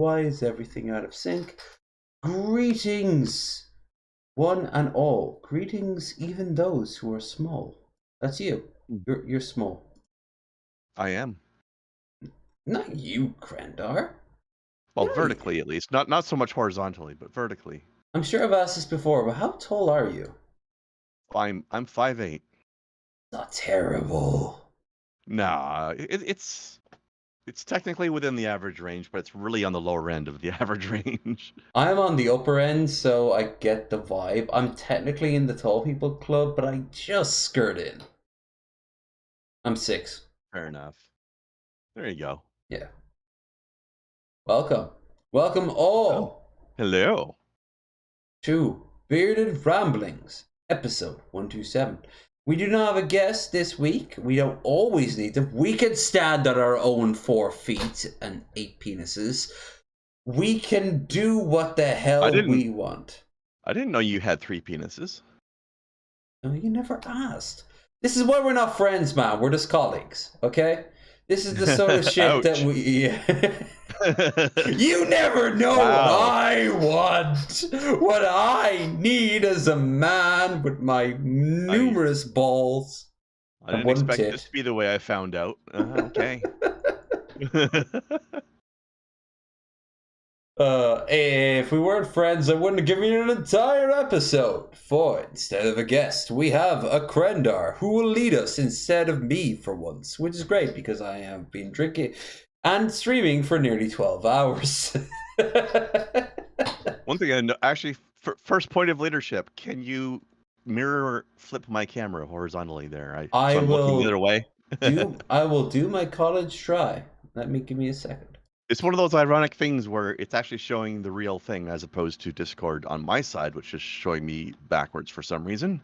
why is everything out of sync? Greetings, one and all. Greetings, even those who are small. That's you. You're small. I am. Not you, Krendar. Well, vertically at least. Not so much horizontally, but vertically. I'm sure I've asked this before, but how tall are you? I'm 5'8". Not terrible. Nah, it's technically within the average range, but it's really on the lower end of the average range. I'm on the upper end, so I get the vibe. I'm technically in the tall people club, but I just skirt in. I'm 6. Fair enough. There you go. Yeah. Welcome. Welcome all. Hello. To Bearded Ramblings, episode 127. We do not have a guest this week. We don't always need them. We can stand on our own 4 feet and 8 penises. We can do what the hell we want. I didn't know you had 3 penises. No, you never asked. This is why we're not friends, man. We're just colleagues, okay? This is the sort of shit that we... You never know what I want. What I need as a man with my numerous balls. I didn't expect this to be the way I found out. Okay. If we weren't friends, I wouldn't have given you an entire episode. For instead of a guest, we have a Krendar who will lead us instead of me for once, which is great because I have been drinking and streaming for nearly 12 hours. One thing I know, actually, first point of leadership, can you mirror flip my camera horizontally there? I'm looking the other way. I will do my college try. Give me a second. It's one of those ironic things where it's actually showing the real thing as opposed to Discord on my side, which is showing me backwards for some reason.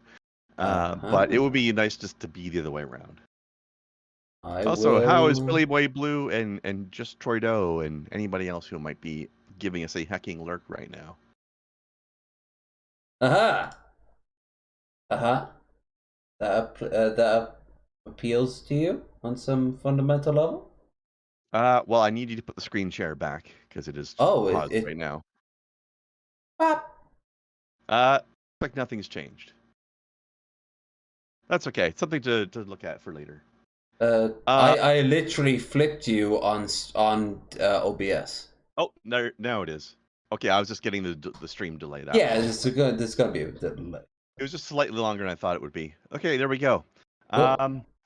But it would be nice just to be the other way around. How is Billy Boy Blue and Just Troido and anybody else who might be giving us a hecking lurk right now? That appeals to you on some fundamental level? Well, I need you to put the screen share back because it is paused right now. Like nothing's changed. That's okay. Something to look at for later. I literally flipped you on OBS. Oh, now it is. Okay, I was just getting the stream delayed out. Yeah, there's gonna be a delay. It was just slightly longer than I thought it would be. Okay, there we go.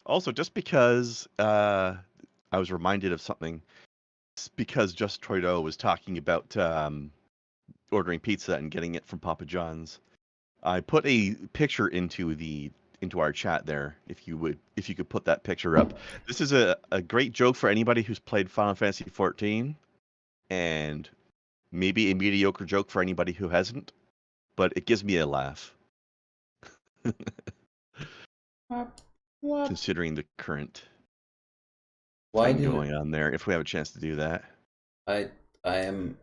Also, just because I was reminded of something, because Just Troido was talking about ordering pizza and getting it from Papa John's. I put a picture into our chat there. If you could put that picture up. This is a great joke for anybody who's played Final Fantasy XIV, and maybe a mediocre joke for anybody who hasn't. But it gives me a laugh. Considering the current thing going on there, if we have a chance to do that. I am.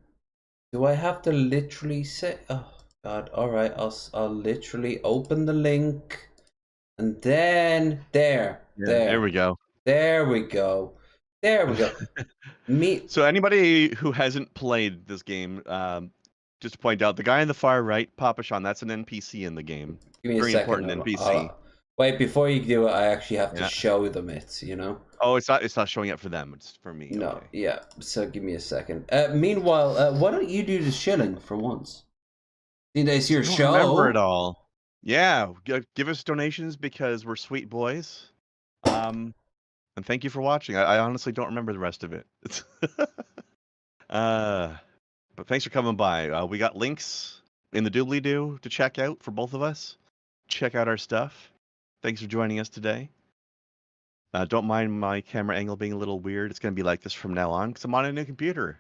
Do I have to literally say? Oh God! All right, I'll literally open the link, and then there. There we go. There we go. There we go. So anybody who hasn't played this game, just to point out, the guy on the far right, Papa Sean, that's an NPC in the game. Give me Very a second. Important NPC. Wait, before you do it, I actually have to show them it, you know? Oh, it's not showing up for them, it's for me. No, okay. Yeah, so give me a second. Meanwhile, why don't you do the shilling for once? It's your show. Remember it all. Yeah, give us donations because we're sweet boys. And thank you for watching. I honestly don't remember the rest of it. But thanks for coming by. We got links in the doobly-doo to check out for both of us. Check out our stuff. Thanks for joining us today. Don't mind my camera angle being a little weird. It's going to be like this from now on because I'm on a new computer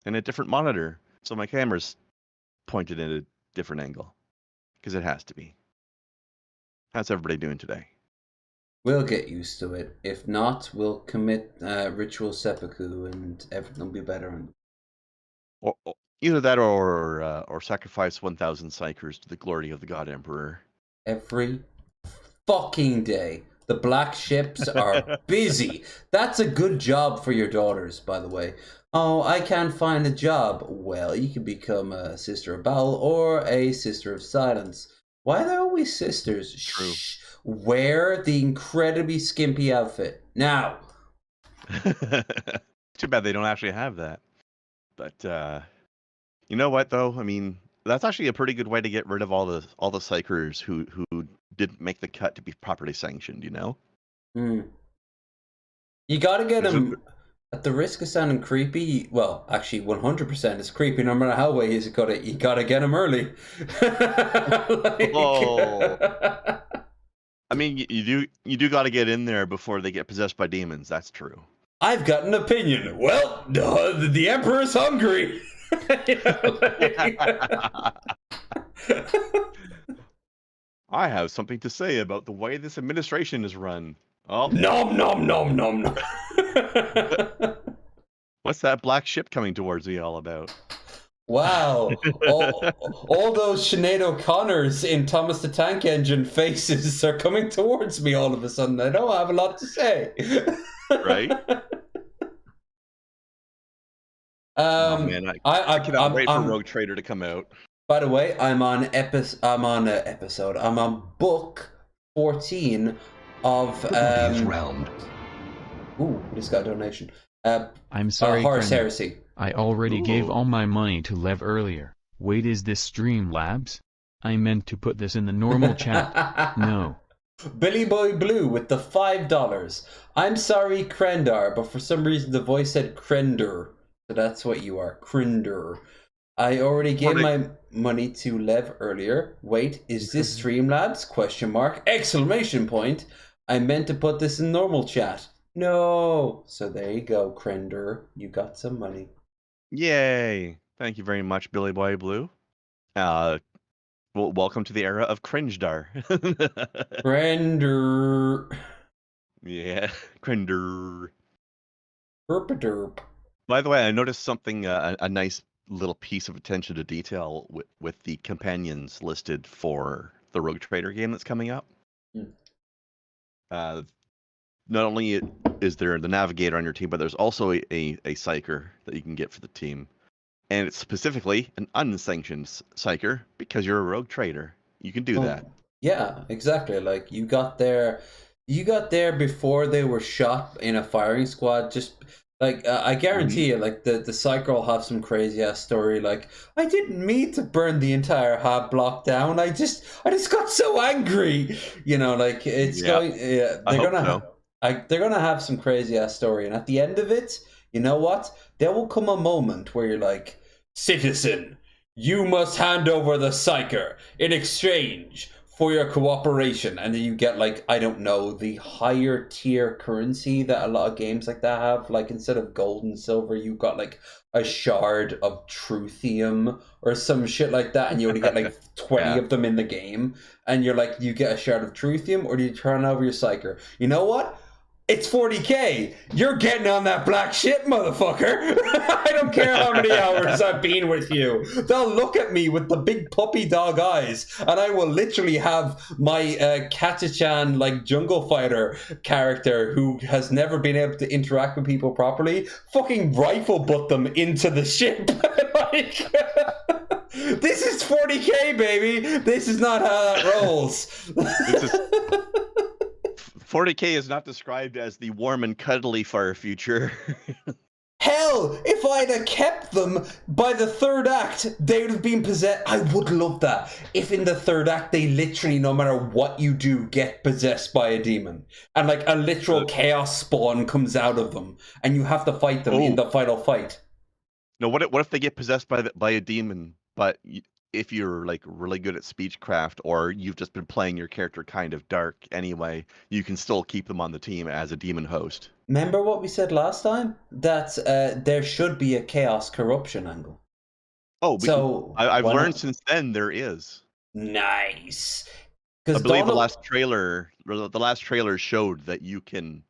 and a different monitor. So my camera's pointed at a different angle because it has to be. How's everybody doing today? We'll get used to it. If not, we'll commit ritual seppuku and everything will be better. Or either that or sacrifice 1,000 psychers to the glory of the God Emperor. Every fucking day. The black ships are busy. That's a good job for your daughters, by the way. Oh, I can't find a job. Well, you can become a Sister of Battle or a Sister of Silence. Why are they always sisters? True. Shh. Wear the incredibly skimpy outfit. Now. Too bad they don't actually have that. But you know what though? I mean, that's actually a pretty good way to get rid of all the psychers who didn't make the cut to be properly sanctioned, you know? You gotta get them, at the risk of sounding creepy, well, actually 100% is creepy no matter how way you gotta get them early. Oh. I mean, you do gotta get in there before they get possessed by demons, that's true. I've got an opinion. Well, the Emperor's hungry. I have something to say about the way this administration is run. Oh. Nom nom nom nom nom. What's that black ship coming towards me all about? Wow. all those Sinead O'Connors in Thomas the Tank Engine faces are coming towards me all of a sudden. I don't have a lot to say. Right? Oh, man, I cannot wait for Rogue Trader to come out. By the way, I'm on book 14 of round. Ooh, just got a donation. I'm sorry, Horus Krendar. Heresy. I already gave all my money to Lev earlier. Wait, is this Streamlabs? I meant to put this in the normal chat. No. Billy Boy Blue with the $5. I'm sorry, Krendar, but for some reason the voice said Krendar. So that's what you are, Krendar. I already gave my money to Lev earlier. Wait, is this Streamlabs? Question mark. Exclamation point. I meant to put this in normal chat. No. So there you go, Krendar. You got some money. Yay. Thank you very much, Billy Boy Blue. Well, welcome to the era of Krendar. Krendar. Yeah, Krendar. Derp. By the way, I noticed something, a nice little piece of attention to detail with the companions listed for the Rogue Trader game that's coming up. Not only is there the Navigator on your team, but there's also a Psyker that you can get for the team. And it's specifically an unsanctioned Psyker because you're a Rogue Trader. You can do that. Yeah, exactly. Like, you got there before they were shot in a firing squad. Just like, I guarantee you, like, the Psyker will have some crazy ass story. Like, I didn't mean to burn the entire hab block down. I just got so angry. You know, like, it's going. Yeah, they're gonna have some crazy ass story, and at the end of it, you know what? There will come a moment where you're like, citizen, you must hand over the Psyker in exchange for your cooperation, and then you get, like, I don't know, the higher tier currency that a lot of games like that have. Like, instead of gold and silver, you've got like a shard of truthium or some shit like that, and you only get like 20 of them in the game, and you're like, you get a shard of truthium, or do you turn over your Psyker? You know what? It's 40k. You're getting on that black shit, motherfucker. I don't care how many hours I've been with you. They'll look at me with the big puppy dog eyes, and I will literally have my Katachan, like, jungle fighter character who has never been able to interact with people properly, fucking rifle butt them into the ship. Like, this is 40k, baby. This is not how that rolls. 40k is not described as the warm and cuddly far future. Hell, if I'd have kept them by the third act, they would have been possessed. I would love that. If in the third act, they literally, no matter what you do, get possessed by a demon. And like a literal chaos spawn comes out of them. And you have to fight them in the final fight. No, what if they get possessed by a demon, but if you're like really good at speechcraft, or you've just been playing your character kind of dark anyway, you can still keep them on the team as a demon host. Remember what we said last time? That there should be a chaos corruption angle. Oh, so I've learned since then there is. Nice. I believe the last trailer showed that you can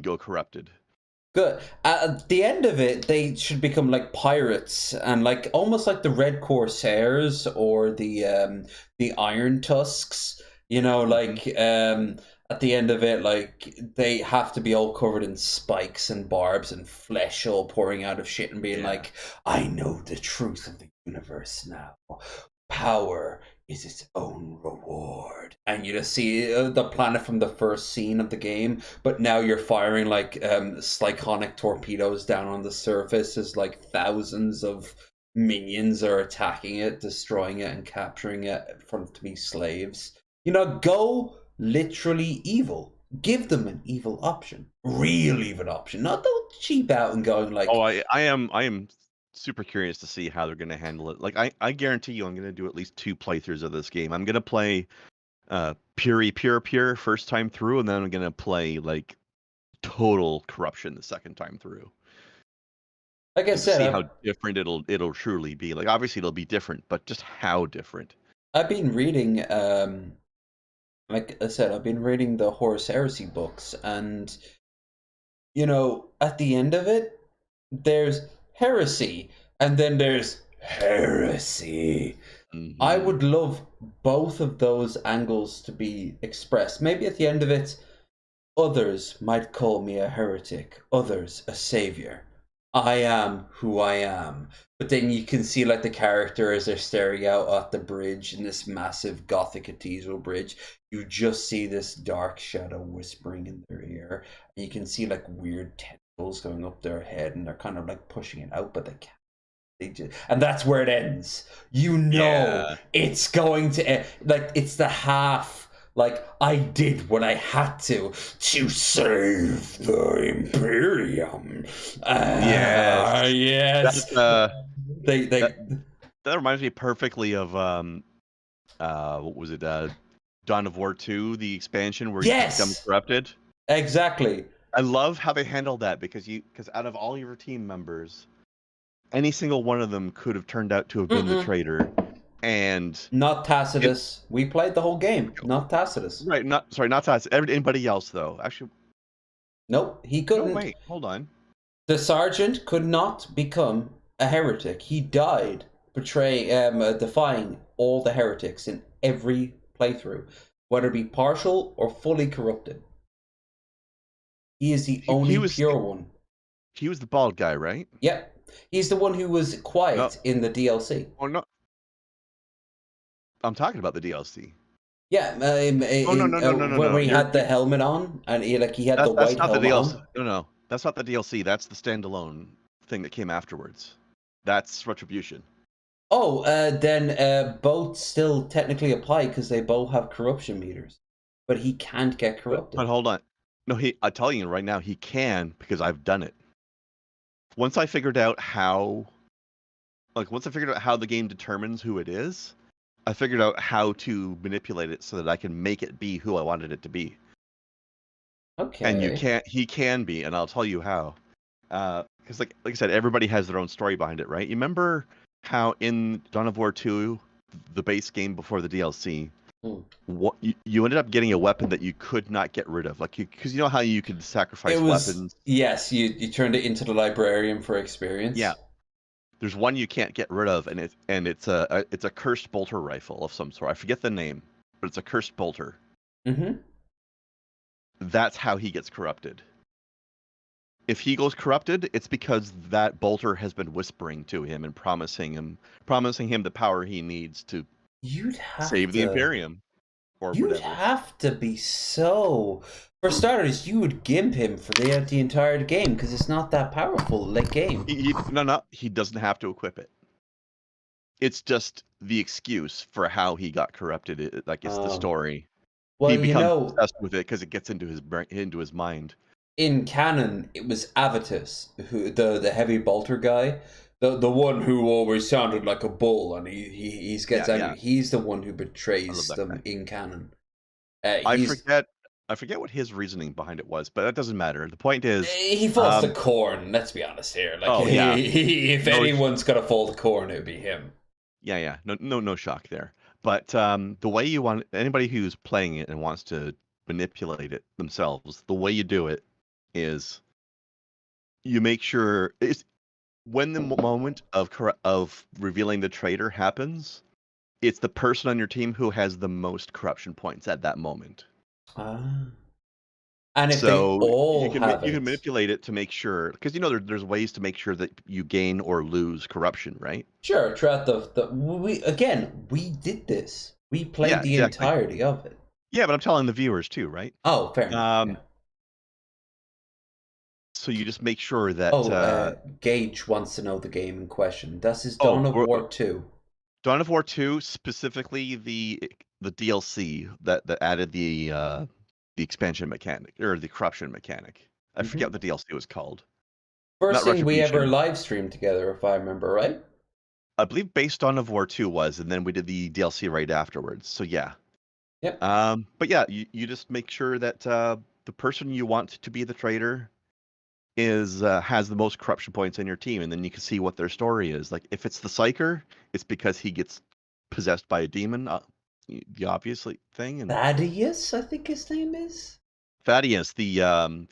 go corrupted. Good. At the end of it, they should become like pirates, and like almost like the Red Corsairs or the Iron Tusks. You know, like at the end of it, like, they have to be all covered in spikes and barbs and flesh all pouring out of shit and being like, I know the truth of the universe now. Power is its own reward. And you just see the planet from the first scene of the game, but now you're firing like cyclonic torpedoes down on the surface as like thousands of minions are attacking it, destroying it, and capturing it to be slaves. Go literally evil. Give them an evil option, real evil option. Not don't cheap out and going like, oh, I am super curious to see how they're going to handle it. Like I guarantee you, I'm going to do at least 2 playthroughs of this game. I'm going to play pure first time through, and then I'm going to play like total corruption the second time through. like I said, see how different it'll truly be. Like obviously it'll be different, but just how different. I've been reading, like I said, I've been reading the Horus Heresy books, and at the end of it, there's heresy, and then there's heresy. Mm-hmm. I would love both of those angles to be expressed. Maybe at the end of it, others might call me a heretic, others a savior. I am who I am. But then you can see like the character as they're staring out at the bridge in this massive Gothic cathedral bridge. You just see this dark shadow whispering in their ear. And you can see like weird tentacles going up their head, and they're kind of like pushing it out, but they can't. And that's where it ends. It's going to end. Like, it's the half. Like, I did what I had to save the Imperium. Yes. That reminds me perfectly of what was it? Dawn of War 2, the expansion where you become corrupted. Exactly. I love how they handled that because out of all your team members, any single one of them could have turned out to have been the traitor. And not Tacitus. We played the whole game. Not Tacitus. Right. Not Tacitus. Anybody else though? Actually, nope. He couldn't. No, wait. Hold on. The sergeant could not become a heretic. He died defying all the heretics in every playthrough, whether it be partial or fully corrupted. He is the only pure one. He was the bald guy, right? Yep. He's the one who was quiet in the DLC. Oh no. I'm talking about the DLC. Yeah, no. Where he had the helmet on, and he had the white helmet on. No, that's not the DLC. That's the standalone thing that came afterwards. That's Retribution. Oh, then both still technically apply because they both have corruption meters, but he can't get corrupted. But hold on, no, I'm telling you right now, he can because I've done it. Once I figured out how the game determines who it is, I figured out how to manipulate it so that I can make it be who I wanted it to be. Okay. And he can be, and I'll tell you how. Because like I said, everybody has their own story behind it, right? You remember how in Dawn of War 2, the base game before the DLC, what you ended up getting a weapon that you could not get rid of, like because you know how you could sacrifice weapons. Yes, you turned it into the librarian for experience. Yeah. There's one you can't get rid of, and it's a cursed bolter rifle of some sort. I forget the name, but it's a cursed bolter. Mm-hmm. That's how he gets corrupted. If he goes corrupted, it's because that bolter has been whispering to him and promising him the power he needs to save the Imperium. You'd have to be so. For starters, you would gimp him for the entire game because it's not that powerful late game. He doesn't have to equip it. It's just the excuse for how he got corrupted. It's the story. Well, he becomes obsessed with it because it gets into his mind. In canon, it was Avitus, who the heavy bolter guy, the one who always sounded like a bull, and he gets angry. Yeah. He's the one who betrays them in canon. I forget what his reasoning behind it was, but that doesn't matter. The point is, he falls to Khorne. Let's be honest here. If anyone's gonna fall to Khorne, it would be him. Yeah. No shock there. But the way you want anybody who's playing it and wants to manipulate it themselves, the way you do it is you make sure when the moment of revealing the traitor happens, it's the person on your team who has the most corruption points at that moment. Ah. And if they So all have you can it, manipulate it to make sure, because there's ways to make sure that you gain or lose corruption, right? sure. Throughout we did this. We played Yeah, the exactly. entirety of it. Yeah, but I'm telling the viewers too, right? Oh, fair enough. Yeah. Um, so you just make sure that Oh, Gage wants to know the game in question. This is oh, Dawn of War 2. Dawn of War 2, specifically the DLC that added the expansion mechanic or the corruption mechanic. I forget what the DLC was called. First Not thing we ever Retribution. live streamed together, if I remember right. I believe based Dawn of War 2 was, and then we did the DLC right afterwards. So yeah. Yep. But yeah, you just make sure that the person you want to be the traitor is has the most corruption points in your team, and then you can see what their story is. Like if it's the Psyker, it's because he gets possessed by a demon, the obvious thing. And Thaddeus, I think his name is. Thaddeus, the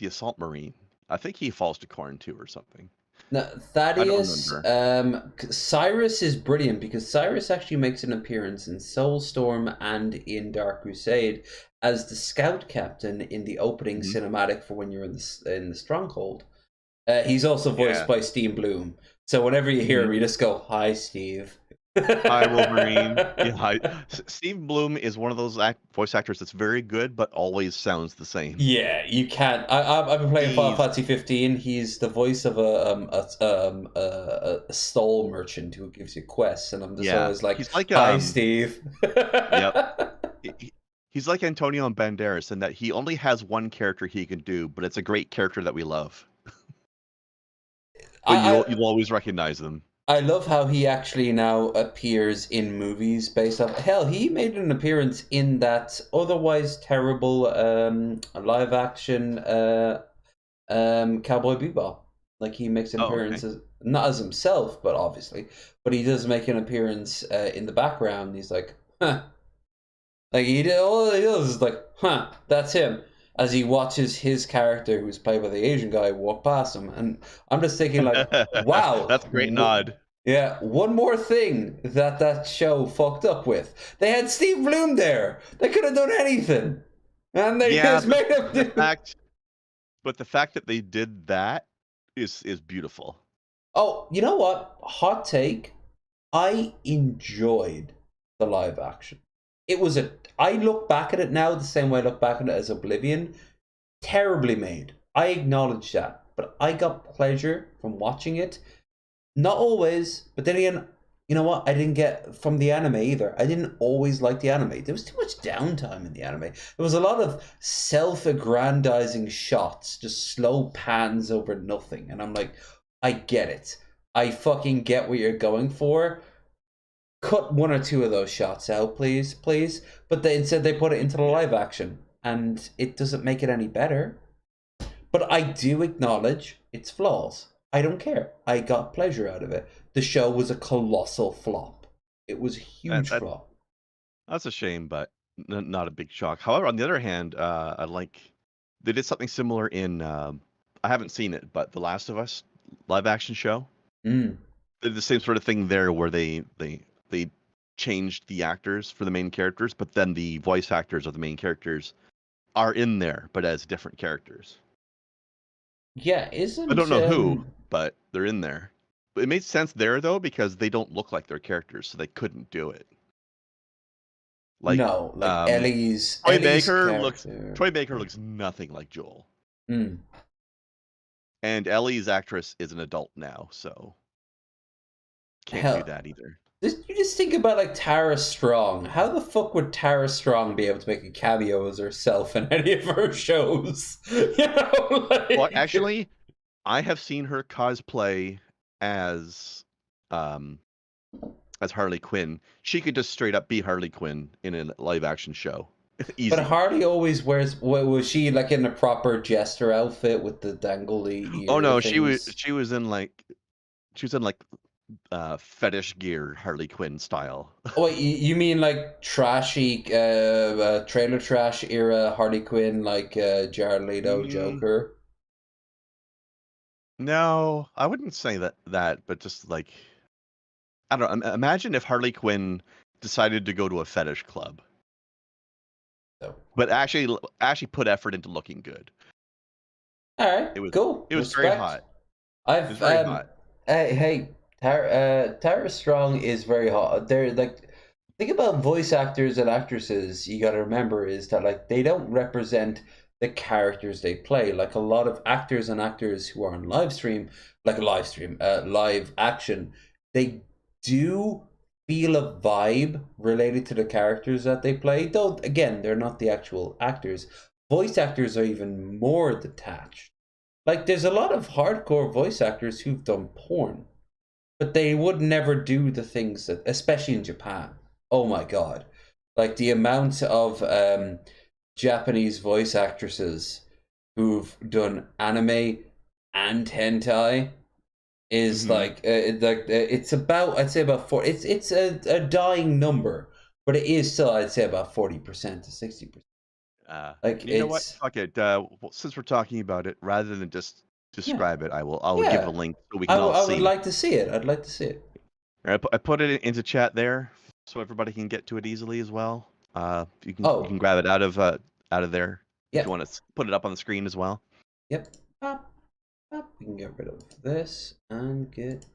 assault marine, I think he falls to Corn too or something. No, I don't Thaddeus. remember. Cyrus is brilliant because Cyrus actually makes an appearance in Soulstorm and in Dark Crusade as the scout captain in the opening Mhm. cinematic for when you're in the Stronghold. He's also voiced Yeah. by Steve Bloom. So whenever you hear him, Mhm. you just go, "Hi, Steve." Hi, Wolverine. Yeah, hi. Steve Bloom is one of those voice actors that's very good, but always sounds the same. Yeah, you can't. I've been playing Final Fantasy 15. He's the voice of a stole merchant who gives you quests, and I'm just Yeah, always like, he's like "Hi, Steve." yep. He's like Antonio Banderas in that he only has one character he can do, but it's a great character that we love. But I, you'll always recognize them. I love how he actually now appears in movies based off. Hell, he made an appearance in that otherwise terrible live action Cowboy Bebop. Like he makes an Oh, appearance okay. as, not as himself, but obviously, but he does make an appearance in the background. He's like, huh. Like all he does is like, huh, that's him. As he watches his character, who's played by the Asian guy, walk past him, and I'm just thinking like, wow, That's a great nod. yeah. One more thing that show fucked up with, they had Steve Bloom there. They could have done anything, and they Yeah, just made him do. But the fact that they did that is beautiful. Oh, you know what? Hot take. I enjoyed the live action. It was a. I look back at it now the same way I look back at it as Oblivion. Terribly made. I acknowledge that, but I got pleasure from watching it. Not always, but then again, you know what? I didn't get from the anime either. I didn't always like the anime. There was too much downtime in the anime. There was a lot of self-aggrandizing shots, just slow pans over nothing, and I'm like, I get it. I fucking get what you're going for. Cut one or two of those shots out, please, please. But instead they put it into the live action, and it doesn't make it any better. But I do acknowledge its flaws. I don't care. I got pleasure out of it. The show was a colossal flop. It was a huge flop. That's a shame, but not a big shock. However, on the other hand, I like they did something similar in I haven't seen it, but The Last of Us live action show. Mm. They did the same sort of thing there, where they changed the actors for the main characters, but then the voice actors of the main characters are in there, but as different characters. Yeah, isn't I don't know who, but they're in there. But it made sense there though, because they don't look like their characters, so they couldn't do it. Like no, like Ellie's Troy character. Baker looks nothing like Joel. Mm. And Ellie's actress is an adult now, so can't do that either. You just think about like Tara Strong. How the fuck would Tara Strong be able to make a cameo as herself in any of her shows? You know, like... Well, actually, I have seen her cosplay as Harley Quinn. She could just straight up be Harley Quinn in a live action show. Easy. But Harley always wears. Was she like in a proper jester outfit with the dangly ear? Oh no, things? she was in like fetish gear Harley Quinn style. Oh, wait, you mean like trashy trailer trash era Harley Quinn, like Jared Leto Joker? No, I wouldn't say that, but just like, I don't know. Imagine if Harley Quinn decided to go to a fetish club. So, but actually put effort into looking good. all right, cool. It was Respect. very hot. It was very hot. Hey, Tara Strong is very hot. They're like, thing about voice actors and actresses you got to remember is that like they don't represent the characters they play. Like a lot of actors and actors who are on live action, they do feel a vibe related to the characters that they play. Though again, they're not the actual actors. Voice actors are even more detached. Like there's a lot of hardcore voice actors who've done porn, but they would never do the things that, especially in Japan. Oh my god. Like the amount of Japanese voice actresses who've done anime and hentai is like it's about, I'd say about four. It's a dying number, but it is still, I'd say, about 40% to 60%. Like you know what? Fuck it. Since we're talking about it, rather than just describe it, I'll give a link so we can all see. I would like to see it. I'd like to see it. I put it into chat there so everybody can get to it easily as well. You can grab it out of there if you want to put it up on the screen as well. Yep. Pop. We can get rid of this and get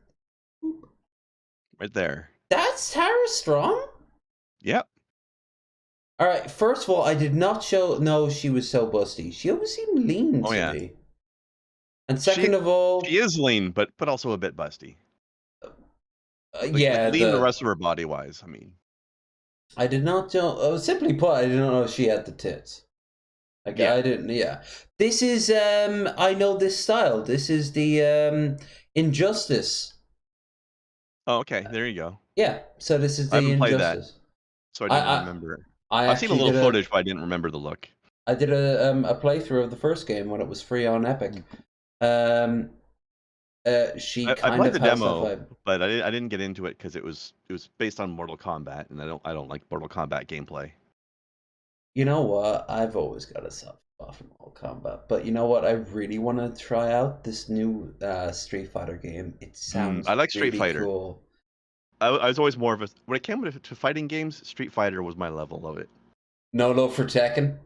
right there. That's Tara Strong? Yep. All right. First of all, I did not know she was so busty. She always seemed lean to me. And second of all, she is lean, but also a bit busty. Like lean the rest of her body wise. I mean, I did not know. Simply put, I didn't know she had the tits. Like I didn't. Yeah. This is I know this style. This is the Injustice. Oh, okay. There you go. Yeah. So this is the I haven't Injustice. played that, so I didn't remember it. I've seen a little footage, but I didn't remember the look. I did a playthrough of the first game when it was free on Epic. She kind I played of the demo, but I didn't get into it because it was based on Mortal Kombat, and I don't like Mortal Kombat gameplay. You know what? I've always got a soft spot for Mortal Kombat, but you know what? I really want to try out this new Street Fighter game. It sounds I like Street really Fighter. Cool. I was always more of a, when it came to fighting games, Street Fighter was my level of it. No love for Tekken?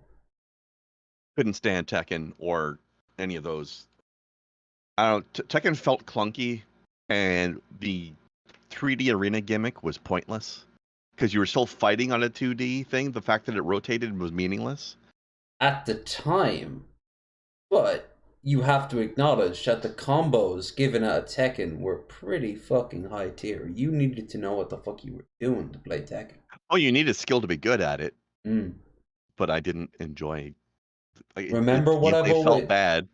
Couldn't stand Tekken or any of those. I don't know, Tekken felt clunky, and the 3D arena gimmick was pointless because you were still fighting on a 2D thing. The fact that it rotated was meaningless at the time, but you have to acknowledge that the combos given at Tekken were pretty fucking high tier. You needed to know what the fuck you were doing to play Tekken. Oh, you needed skill to be good at it. But I didn't enjoy. Remember what I've always felt bad.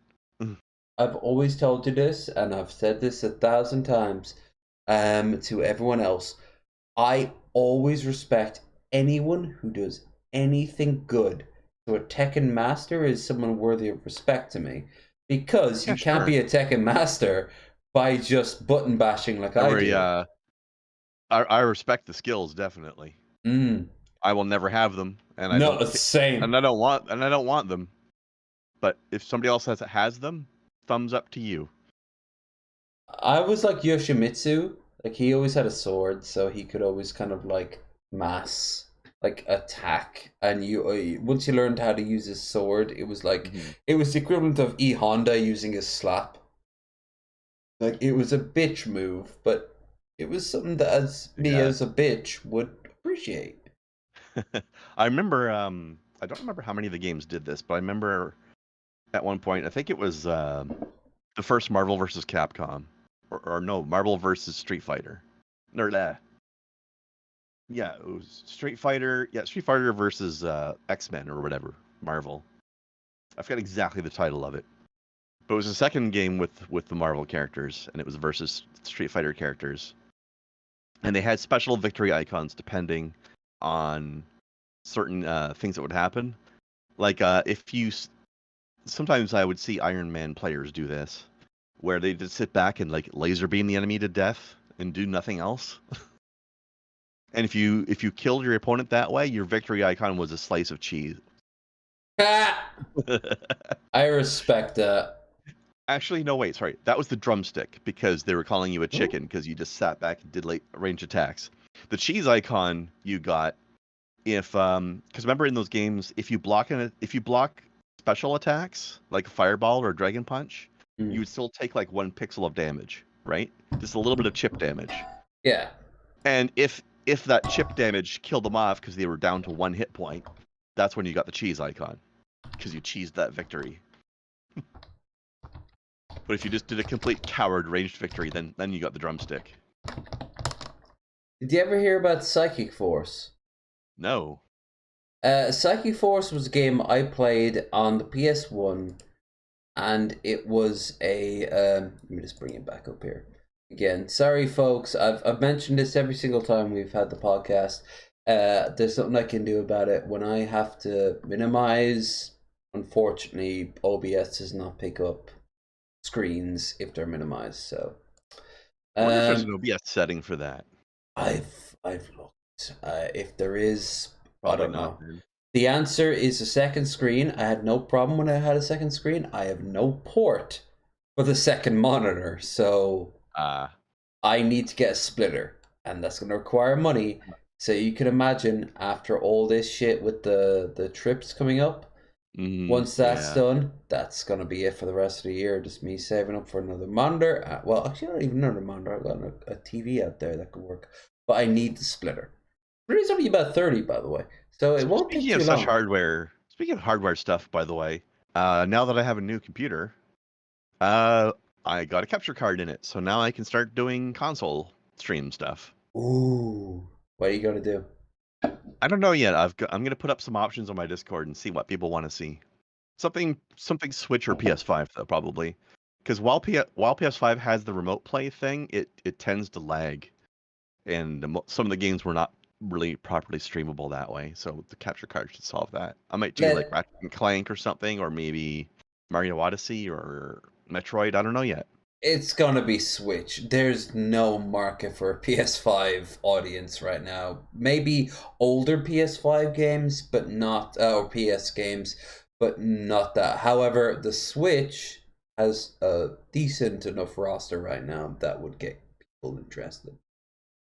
I've always told you this, and I've said this 1,000 times to everyone else. I always respect anyone who does anything good. So a Tekken master is someone worthy of respect to me, because you can't be a Tekken master by just button bashing like I do. I respect the skills, definitely. I will never have them, and I don't want them. But if somebody else has them, thumbs up to you. I was like Yoshimitsu. Like he always had a sword, so he could always kind of like mass like attack, and you once you learned how to use his sword, it was like it was the equivalent of E Honda using his slap. Like it was a bitch move, but it was something that as a bitch would appreciate. I remember I don't remember how many of the games did this, but I remember at one point, I think it was the first Marvel vs. Capcom, or no, Marvel vs. Street Fighter. Yeah, it was Street Fighter. Yeah, Street Fighter versus X-Men or whatever, Marvel. I forgot exactly the title of it, but it was the second game with the Marvel characters, and it was versus Street Fighter characters, and they had special victory icons depending on certain things that would happen. Like if you, sometimes I would see Iron Man players do this, where they just sit back and like laser beam the enemy to death and do nothing else. And if you killed your opponent that way, your victory icon was a slice of cheese. I respect that. Actually, no, wait, sorry. That was the drumstick, because they were calling you a chicken because you just sat back and did late range attacks. The cheese icon you got because remember in those games, if you block special attacks like fireball or dragon punch, you would still take like 1 pixel of damage, right? Just a little bit of chip damage. Yeah. And if that chip damage killed them off because they were down to 1 hit point, that's when you got the cheese icon, because you cheesed that victory. But if you just did a complete coward ranged victory, then you got the drumstick. Did you ever hear about Psychic Force? No. Psychic Force was a game I played on the PS1, and it was a let me just bring it back up here again. Sorry, folks. I've mentioned this every single time we've had the podcast. There's something I can do about it. When I have to minimize, unfortunately, OBS does not pick up screens if they're minimized. So, I wonder if there's an OBS setting for that. I've looked. If there is, Probably I don't know. Then. The answer is a second screen. I had no problem when I had a second screen. I have no port for the second monitor, so I need to get a splitter, and that's going to require money. So you can imagine, after all this shit with the trips coming up, once that's done, that's going to be it for the rest of the year. Just me saving up for another monitor. Well, actually, I don't even know another monitor. I've got a TV out there that could work, but I need the splitter. It's only about 30, by the way. So it won't take too long. Speaking of hardware stuff, by the way, now that I have a new computer, I got a capture card in it, so now I can start doing console stream stuff. Ooh, what are you gonna do? I don't know yet. I'm gonna put up some options on my Discord and see what people want to see. Something Switch or PS5 though, probably, because while PS5 has the remote play thing, it tends to lag, and some of the games were not really properly streamable that way, so the capture card should solve that. I might do like Ratchet and Clank or something, or maybe Mario Odyssey or Metroid. I don't know yet. It's gonna be Switch. There's no market for a PS5 audience right now. Maybe older PS5 games, but not or PS games, but not that. However, the Switch has a decent enough roster right now that would get people interested.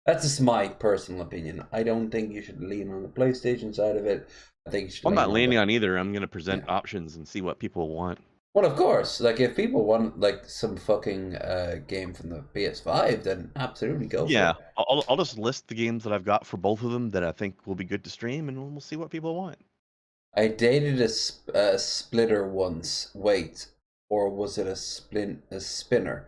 That's just my personal opinion. I don't think you should lean on the PlayStation side of it. I think you should. I'm not leaning on either. I'm going to present options and see what people want. Well, of course. Like, if people want like some fucking game from the PS5, then absolutely go for it. Yeah, I'll just list the games that I've got for both of them that I think will be good to stream, and we'll see what people want. I dated a splitter once. Wait, or was it a spinner?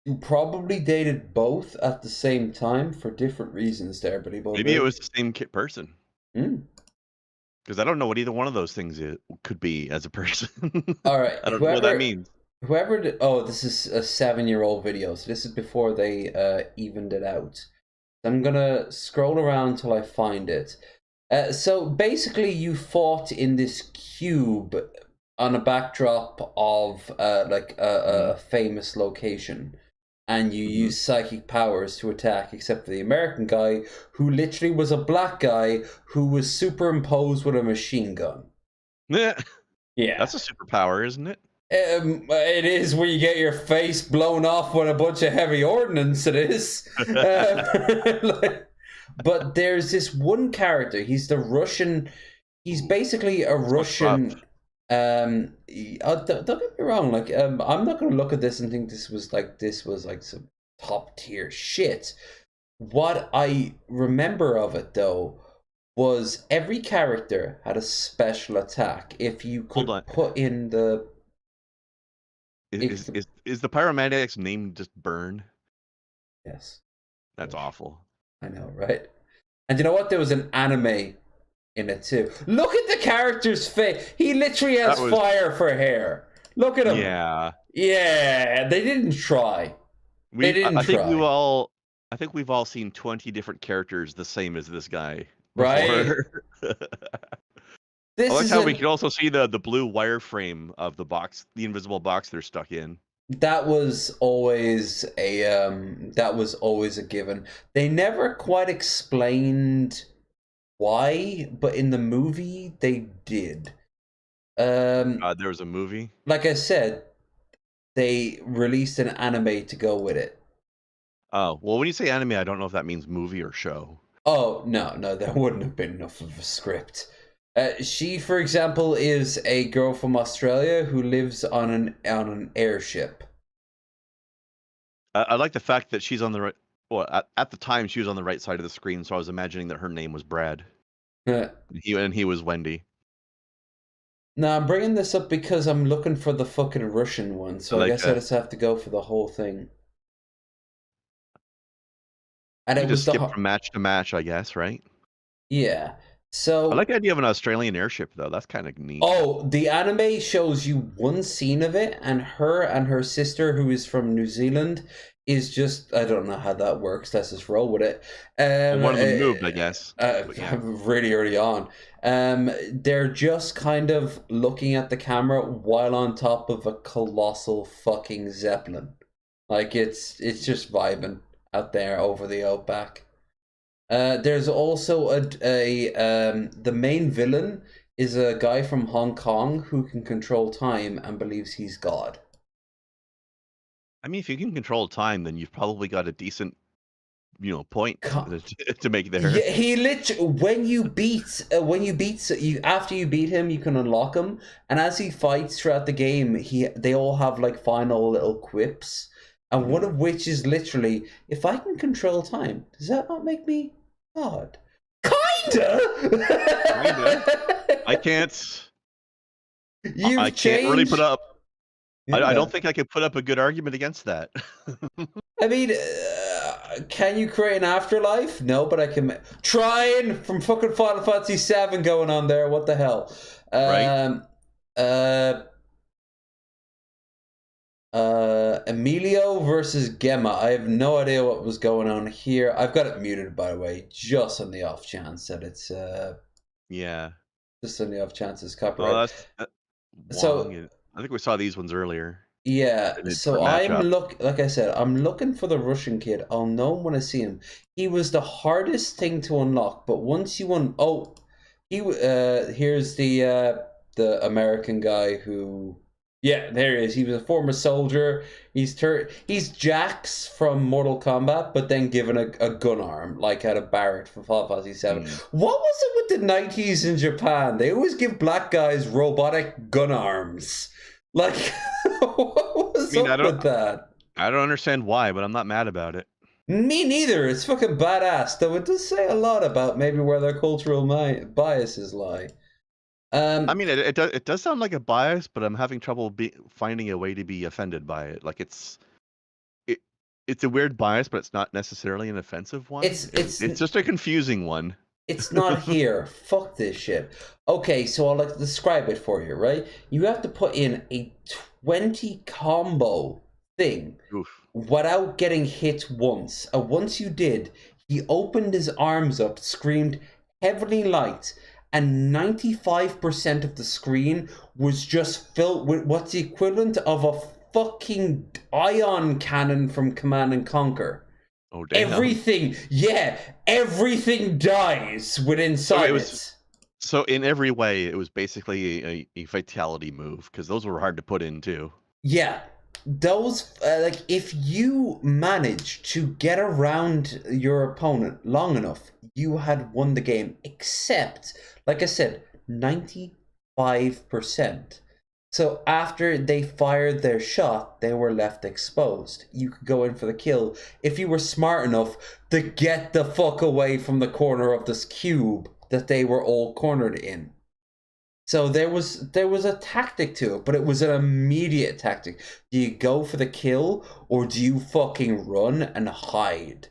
You probably dated both at the same time for different reasons there, but maybe it was the same person. Because I don't know what either one of those things could be as a person. All right. I don't know what that means. This is a 7-year-old video, so this is before they evened it out. I'm gonna scroll around till I find it. So basically, you fought in this cube on a backdrop of a famous location. And you use psychic powers to attack, except for the American guy, who literally was a black guy who was superimposed with a machine gun. Yeah. That's a superpower, isn't it? It is when you get your face blown off with a bunch of heavy ordnance, it is. But there's this one character, he's the Russian, he's basically a Russian... don't get me wrong, like I'm not gonna look at this and think this was like some top tier shit. What I remember of it though was every character had a special attack. If you could put in the is the pyromaniac's name just Burn? Yes. That's awful. I know, right? And you know what? There was an anime in it too. Look at the character's face. He literally has fire for hair. Look at him. Yeah. They didn't try. I think we've all seen 20 different characters the same as this guy before. Right. I like how we can also see the blue wireframe of the box, the invisible box they're stuck in. That was always a given. They never quite explained why, but in the movie they did. There was a movie? Like I said, they released an anime to go with it. Oh, well, when you say anime, I don't know if that means movie or show. Oh, no, there wouldn't have been enough of a script. She, for example, is a girl from Australia who lives on an airship. I like the fact that she's on the right. Well, at the time she was on the right side of the screen, so I was imagining that her name was Brad. He was Wendy. No, I'm bringing this up because I'm looking for the fucking Russian one, so I guess I just have to go for the whole thing. And you it just was skip from match to match, I guess, right? Yeah. So I like the idea of an Australian airship, though. That's kind of neat. Oh, the anime shows you one scene of it, and her sister, who is from New Zealand, is just, I don't know how that works. Let's just roll with it. One of them moved, I guess. Really early on. They're just kind of looking at the camera while on top of a colossal fucking zeppelin. Like it's just vibing out there over the outback. There's also the main villain is a guy from Hong Kong who can control time and believes he's God. I mean, if you can control time, then you've probably got a decent, point to make there. Yeah, he literally when you beat after you beat him, you can unlock him, and as he fights throughout the game, they all have like final little quips, and one of which is literally, if I can control time, does that not make me God? Kinda. I can't. I can't really put up. Yeah. I don't think I could put up a good argument against that. I mean, can you create an afterlife? No, but I can. Trying from fucking Final Fantasy VII going on there. What the hell? Right. Emilio versus Gemma. I have no idea what was going on here. I've got it muted, by the way, just on the off chance that it's yeah. Just on the off chance it's copyright. So I think we saw these ones earlier. Yeah, so like I said, I'm looking for the Russian kid. I'll know him when I see him. He was the hardest thing to unlock, but once you here's the American guy who, yeah, there he is. He was a former soldier. He's Jax from Mortal Kombat, but then given a gun arm, like at a Barrett from Final Fantasy VII. What was it with the 90s in Japan? They always give black guys robotic gun arms. Like, what was up with that? I don't understand why, but I'm not mad about it. Me neither. It's fucking badass, though it does say a lot about maybe where their cultural biases lie. I mean, it does sound like a bias, but I'm having trouble finding a way to be offended by it. Like it's a weird bias, but it's not necessarily an offensive one. It's just a confusing one. It's not here. Fuck this shit. Okay, so I'll describe it for you, right? You have to put in a 20 combo thing without getting hit once. And once you did, he opened his arms up, screamed heavenly light, and 95% of the screen was just filled with what's the equivalent of a fucking ion cannon from Command and Conquer. Oh, damn. Everything dies within sight. So in every way, it was basically a fatality move, because those were hard to put in too. Yeah, those if you manage to get around your opponent long enough, you had won the game. Except, like I said, 95%. So after they fired their shot, they were left exposed. You could go in for the kill if you were smart enough to get the fuck away from the corner of this cube that they were all cornered in. So there was a tactic to it, but it was an immediate tactic. Do you go for the kill or do you fucking run and hide?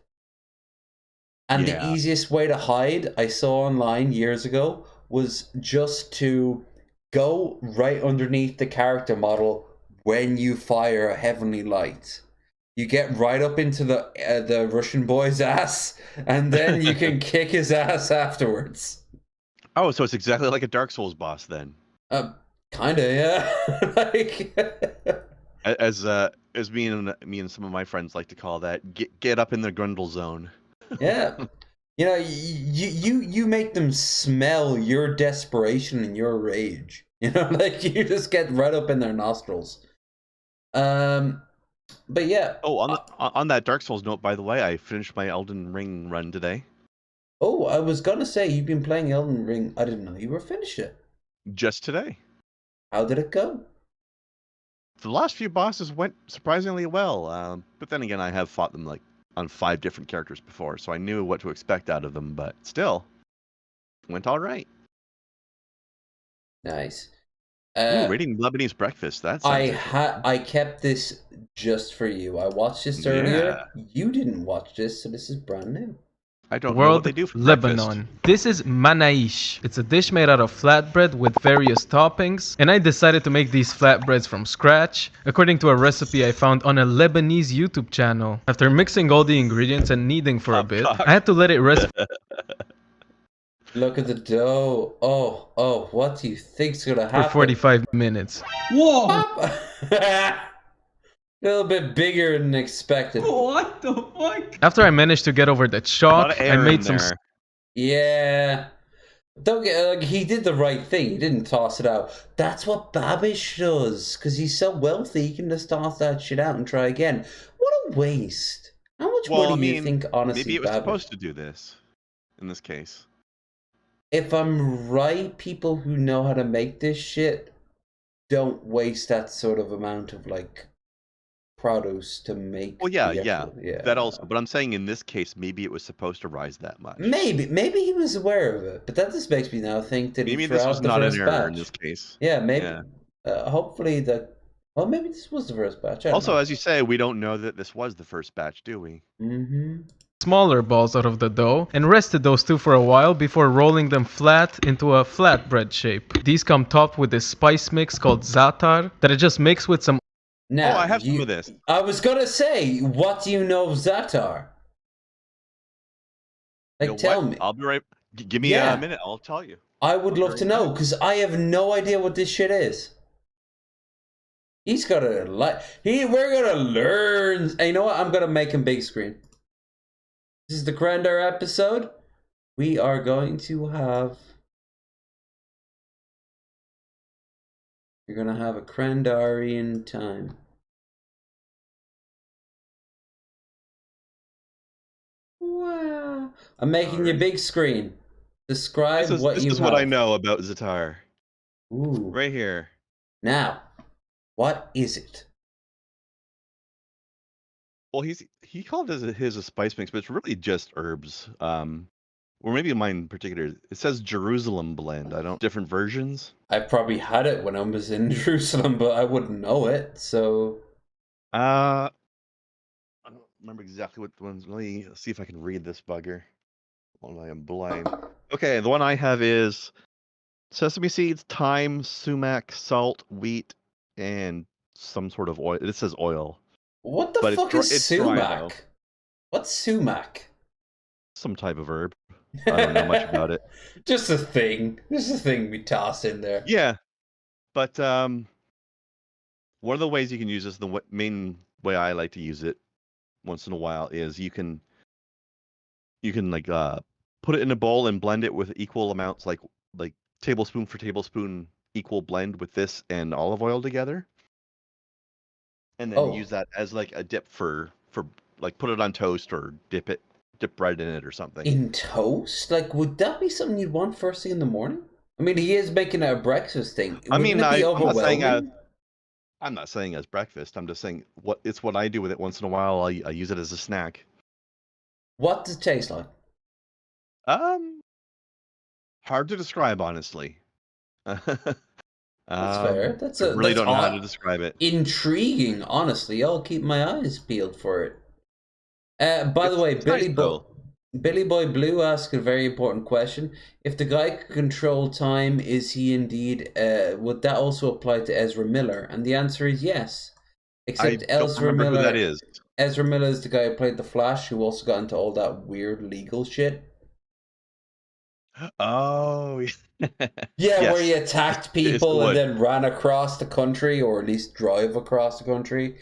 And the easiest way to hide, I saw online years ago, was just to go right underneath the character model when you fire a heavenly light. You get right up into the Russian boy's ass, and then you can kick his ass afterwards. Oh, so it's exactly like a Dark Souls boss then? Kinda, yeah. As me and some of my friends like to call that, get up in the Grundle zone. Yeah. You know, you make them smell your desperation and your rage. You know, like you just get right up in their nostrils. But yeah. Oh, on that Dark Souls note, by the way, I finished my Elden Ring run today. Oh, I was gonna say you've been playing Elden Ring. I didn't know you were finished it. Just today. How did it go? The last few bosses went surprisingly well, but then again, I have fought them like on 5 different characters before, so I knew what to expect out of them. But still, went all right. Nice. Ooh, rating Lebanese breakfast. That sounds interesting. I kept this just for you. I watched this Yeah. earlier. You didn't watch this, so this is brand new. I don't know what they do for breakfast. Lebanon. This is manaish. It's a dish made out of flatbread with various toppings, and I decided to make these flatbreads from scratch, according to a recipe I found on a Lebanese YouTube channel. After mixing all the ingredients and kneading for a bit, I had to let it rest. Look at the dough. Oh, what do you think's gonna happen? For 45 minutes. Whoa! A little bit bigger than expected. What the fuck? After I managed to get over that shock, I made some. Yeah. Don't get like he did the right thing. He didn't toss it out. That's what Babish does, because he's so wealthy. He can just toss that shit out and try again. What a waste! How much money do you think, honestly, maybe it was Babish... supposed to do this in this case. If I'm right, people who know how to make this shit don't waste that sort of amount of like produce to make. Well, yeah. That also, but I'm saying in this case, maybe it was supposed to rise that much. Maybe he was aware of it, but that just makes me now think that maybe he this was not an error batch. in this case. Yeah, maybe. Yeah. Hopefully that. Well, maybe this was the first batch. Also, as you say, we don't know that this was the first batch, do we? Mm-hmm. Smaller balls out of the dough and rested those two for a while before rolling them flat into a flatbread shape. These come topped with this spice mix called za'atar that I just mix with some. Now, I have some of this. I was gonna say, what do you know of za'atar? Like, tell me. I'll be right. Give me a minute. I'll tell you. I would love to know, because I have no idea what this shit is. He's gotta like. We're gonna learn. And you know what? I'm gonna make him big screen. This is the Krendar episode. We are going to have. You're gonna have a Krendarian time. Wow! I'm making you big screen. Describe what you have. This is what I know about Za'atar. Ooh. Right here. Now, what is it? Well, he called his a spice mix, but it's really just herbs. Or maybe mine in particular. It says Jerusalem blend. Different versions. I probably had it when I was in Jerusalem, but I wouldn't know it. So, I don't remember exactly what the ones. Let me see if I can read this bugger. Well, I am blind. Okay, the one I have is sesame seeds, thyme, sumac, salt, wheat, and some sort of oil. It says oil. What the fuck is sumac? What's sumac? Some type of herb. I don't know much about it. Just a thing. Just a thing we toss in there. Yeah, but one of the ways you can use this, the main way I like to use it once in a while, is you can like put it in a bowl and blend it with equal amounts, like tablespoon for tablespoon equal blend with this and olive oil together, and then use that as like a dip for like put it on toast or dip bread in it or something. In toast? Like, would that be something you'd want first thing in the morning? I mean, he is making it a breakfast thing. I mean, I'm not saying as breakfast. I'm just saying what I do with it once in a while. I use it as a snack. What does it taste like? Hard to describe, honestly. That's fair. I really don't know how to describe it. Intriguing, honestly. I'll keep my eyes peeled for it. By the way, Billy Boy Blue asked a very important question. If the guy could control time, is he indeed? Would that also apply to Ezra Miller? And the answer is yes. Except Ezra Miller. Who that is. Ezra Miller is the guy who played the Flash, who also got into all that weird legal shit. Oh, yeah, yes. Where he attacked people and then ran across the country, or at least drive across the country,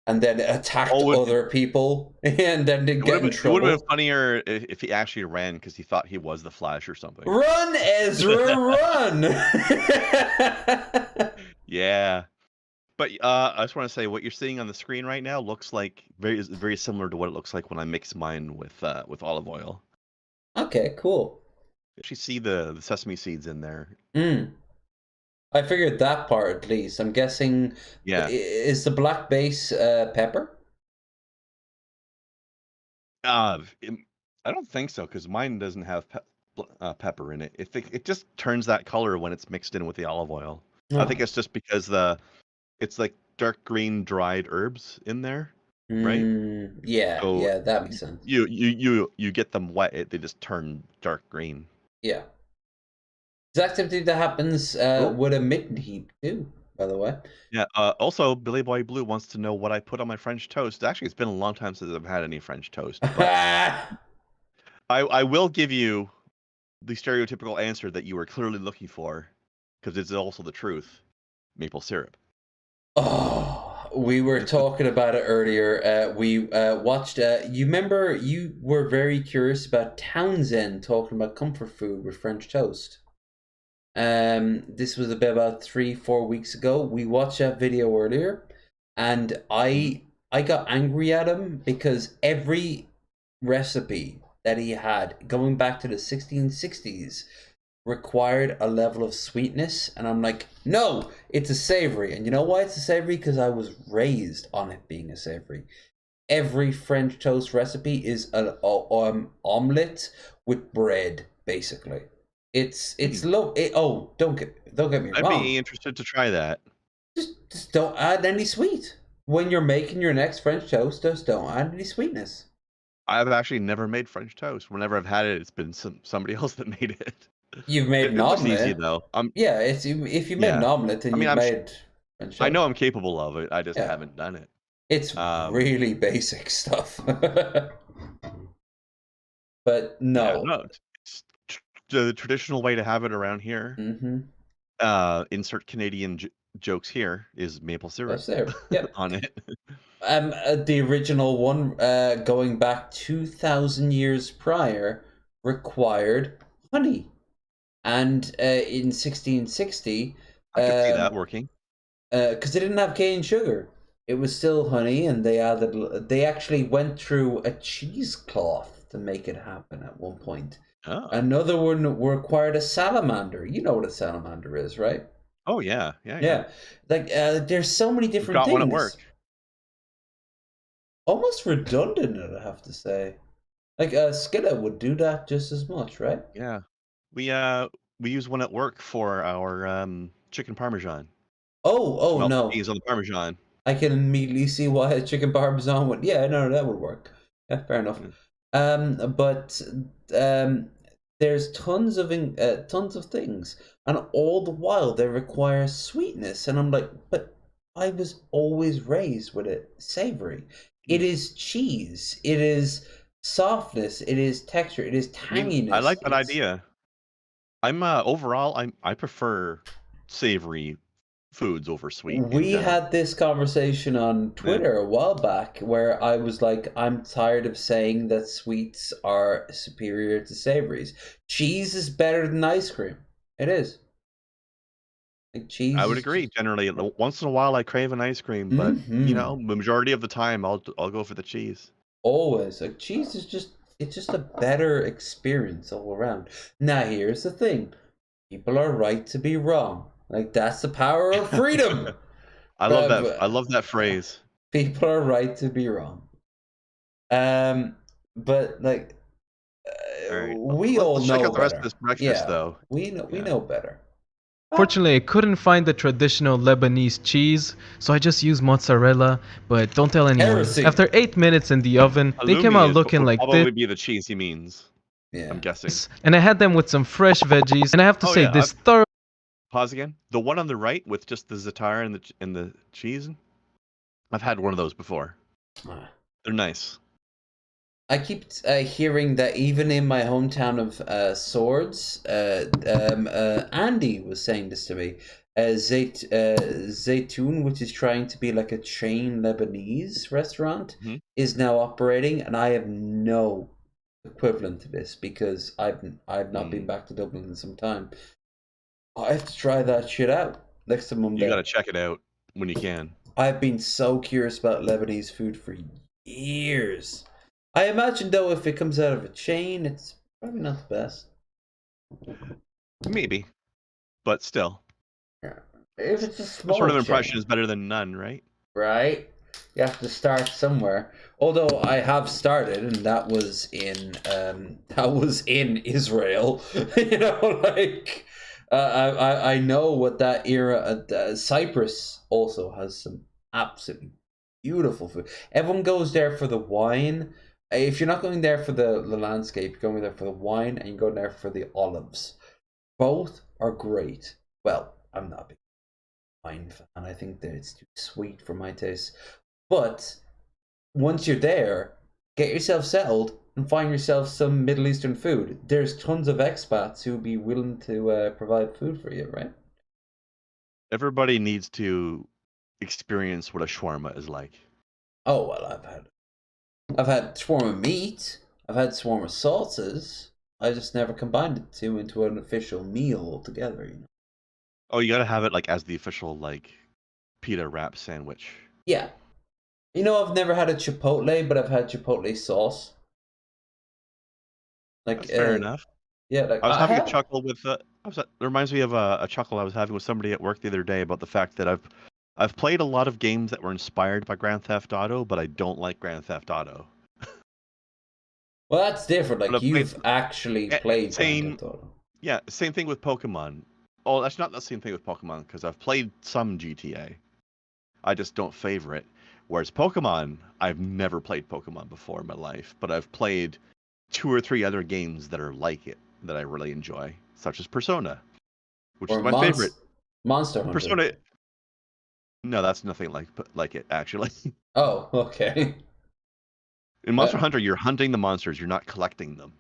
and then attacked other people, and then did get in trouble. It would have been funnier if he actually ran because he thought he was the Flash or something. Run, Ezra, run! Yeah, but I just want to say what you're seeing on the screen right now looks like very similar to what it looks like when I mix mine with olive oil. Okay, cool. You actually see the sesame seeds in there. I figured that part at least. I'm guessing. Yeah. Is the black base pepper? I don't think so, because mine doesn't have pepper in it. It just turns that color when it's mixed in with the olive oil. I think it's just because it's like dark green dried herbs in there, right? Yeah, So yeah, that makes sense. you get them wet, they just turn dark green. Yeah. Exact same thing that happens with a mitten heap too, by the way. Yeah. Also, Billy Boy Blue wants to know what I put on my French toast. Actually, it's been a long time since I've had any French toast, but I will give you the stereotypical answer that you were clearly looking for, because it's also the truth. Maple syrup. Oh, we were talking about it earlier. We watched. You remember you were very curious about Townsend talking about comfort food with French toast. This was about 3-4 weeks ago. We watched that video earlier, and I got angry at him because every recipe that he had going back to the 1660s required a level of sweetness, and I'm like, no, it's a savory. And you know why it's a savory? Because I was raised on it being a savory. Every French toast recipe is an omelet with bread, basically. It's low. Don't get me I'd wrong. be interested to try that. Just don't add any sweet when you're making your next French toast. Just don't add any sweetness. I've actually never made French toast. Whenever I've had it, it's been somebody else that made it. You've made an It looks omelet. easy though. Yeah, if you made an omelet, then you've made French toast. I know I'm capable of it. I just haven't done it. It's really basic stuff. But no. Yeah, it's the traditional way to have it around here. Insert Canadian jokes here is maple syrup. Yep. On it. The original one, going back 2,000 years prior, required honey, and in 1660, I could see that working. Because they didn't have cane sugar. It was still honey, and they actually went through a cheesecloth to make it happen at one point. Oh. Another one required a salamander. You know what a salamander is, right? Oh yeah. Like there's so many different things. Got one at work. Almost redundant, I have to say. Like a skillet would do that just as much, right? Yeah, we use one at work for our chicken parmesan. Oh no! Cheese on the parmesan. I can immediately see why a chicken parmesan would. Yeah, no, that would work. Yeah, fair enough. But there's tons of things, and all the while they require sweetness, and I'm like, but I was always raised with it savory. It is cheese. It is softness. It is texture. It is tanginess. I like that idea. I'm overall I prefer savory foods over sweet. We had this conversation on Twitter a while back where I was like, I'm tired of saying that sweets are superior to savories. Cheese is better than ice cream. It is. Like cheese. I would agree. Generally, once in a while I crave an ice cream, but you know, the majority of the time I'll go for the cheese. Always. Like cheese is just a better experience all around. Now here's the thing. People are right to be wrong. Like that's the power of freedom. I love that. I love that phrase. People are right to be wrong. But like we all know check out the better. rest of this breakfast, though. We know better. Fortunately, I couldn't find the traditional Lebanese cheese, so I just used mozzarella. But don't tell anyone. Heresy. After 8 minutes in the oven, they came out looking like this. Probably be the cheese he means. Yeah, I'm guessing. And I had them with some fresh veggies, and I have to say this thorough. Pause again. The one on the right with just the za'atar and the cheese. I've had one of those before. They're nice. I keep hearing that even in my hometown of Swords, Andy was saying this to me. Zaytoun, which is trying to be like a chain Lebanese restaurant, is now operating, and I have no equivalent to this because I've not been back to Dublin in some time. I have to try that shit out next time I'm there. You gotta check it out when you can. I've been so curious about Lebanese food for years. I imagine though, if it comes out of a chain, it's Probably not the best. Maybe, but still. Yeah. If it's a Some small sort of chain, impression is better than none, right? right? You have to start somewhere. Although I have started, and that was in Israel. You know, like I know what that era. Cyprus also has some absolutely beautiful food. Everyone goes there for the wine. If you're not going there for the landscape, you're going there for the wine, and you're going there for the olives. Both are great. Well, I'm not a big wine fan. I think that it's too sweet for my taste. But once you're there, get yourself settled and find yourself some Middle Eastern food. There's tons of expats who would be willing to provide food for you, right? Everybody needs to experience what a shawarma is like. Oh well, I've had shawarma meat. I've had shawarma sauces. I just never combined the two into an official meal altogether. You know. Oh, you gotta have it like as the official like pita wrap sandwich. Yeah. You know, I've never had a chipotle, but I've had chipotle sauce. Like, That's fair enough. Yeah, like I was having a chuckle with. It reminds me of a chuckle I was having with somebody at work the other day about the fact that I've played a lot of games that were inspired by Grand Theft Auto, but I don't like Grand Theft Auto. Well, that's different. Like, you've played, actually played Grand Theft Auto. Yeah, same thing with Pokemon. Oh, that's not the same thing with Pokemon, because I've played some GTA. I just don't favor it. Whereas Pokemon, I've never played Pokemon before in my life, but I've played 2 or 3 other games that are like it, that I really enjoy, such as Persona, which is my favorite. Monster Hunter. Persona. No, that's nothing like it, actually. Oh, okay. In Monster Hunter, you're hunting the monsters, you're not collecting them.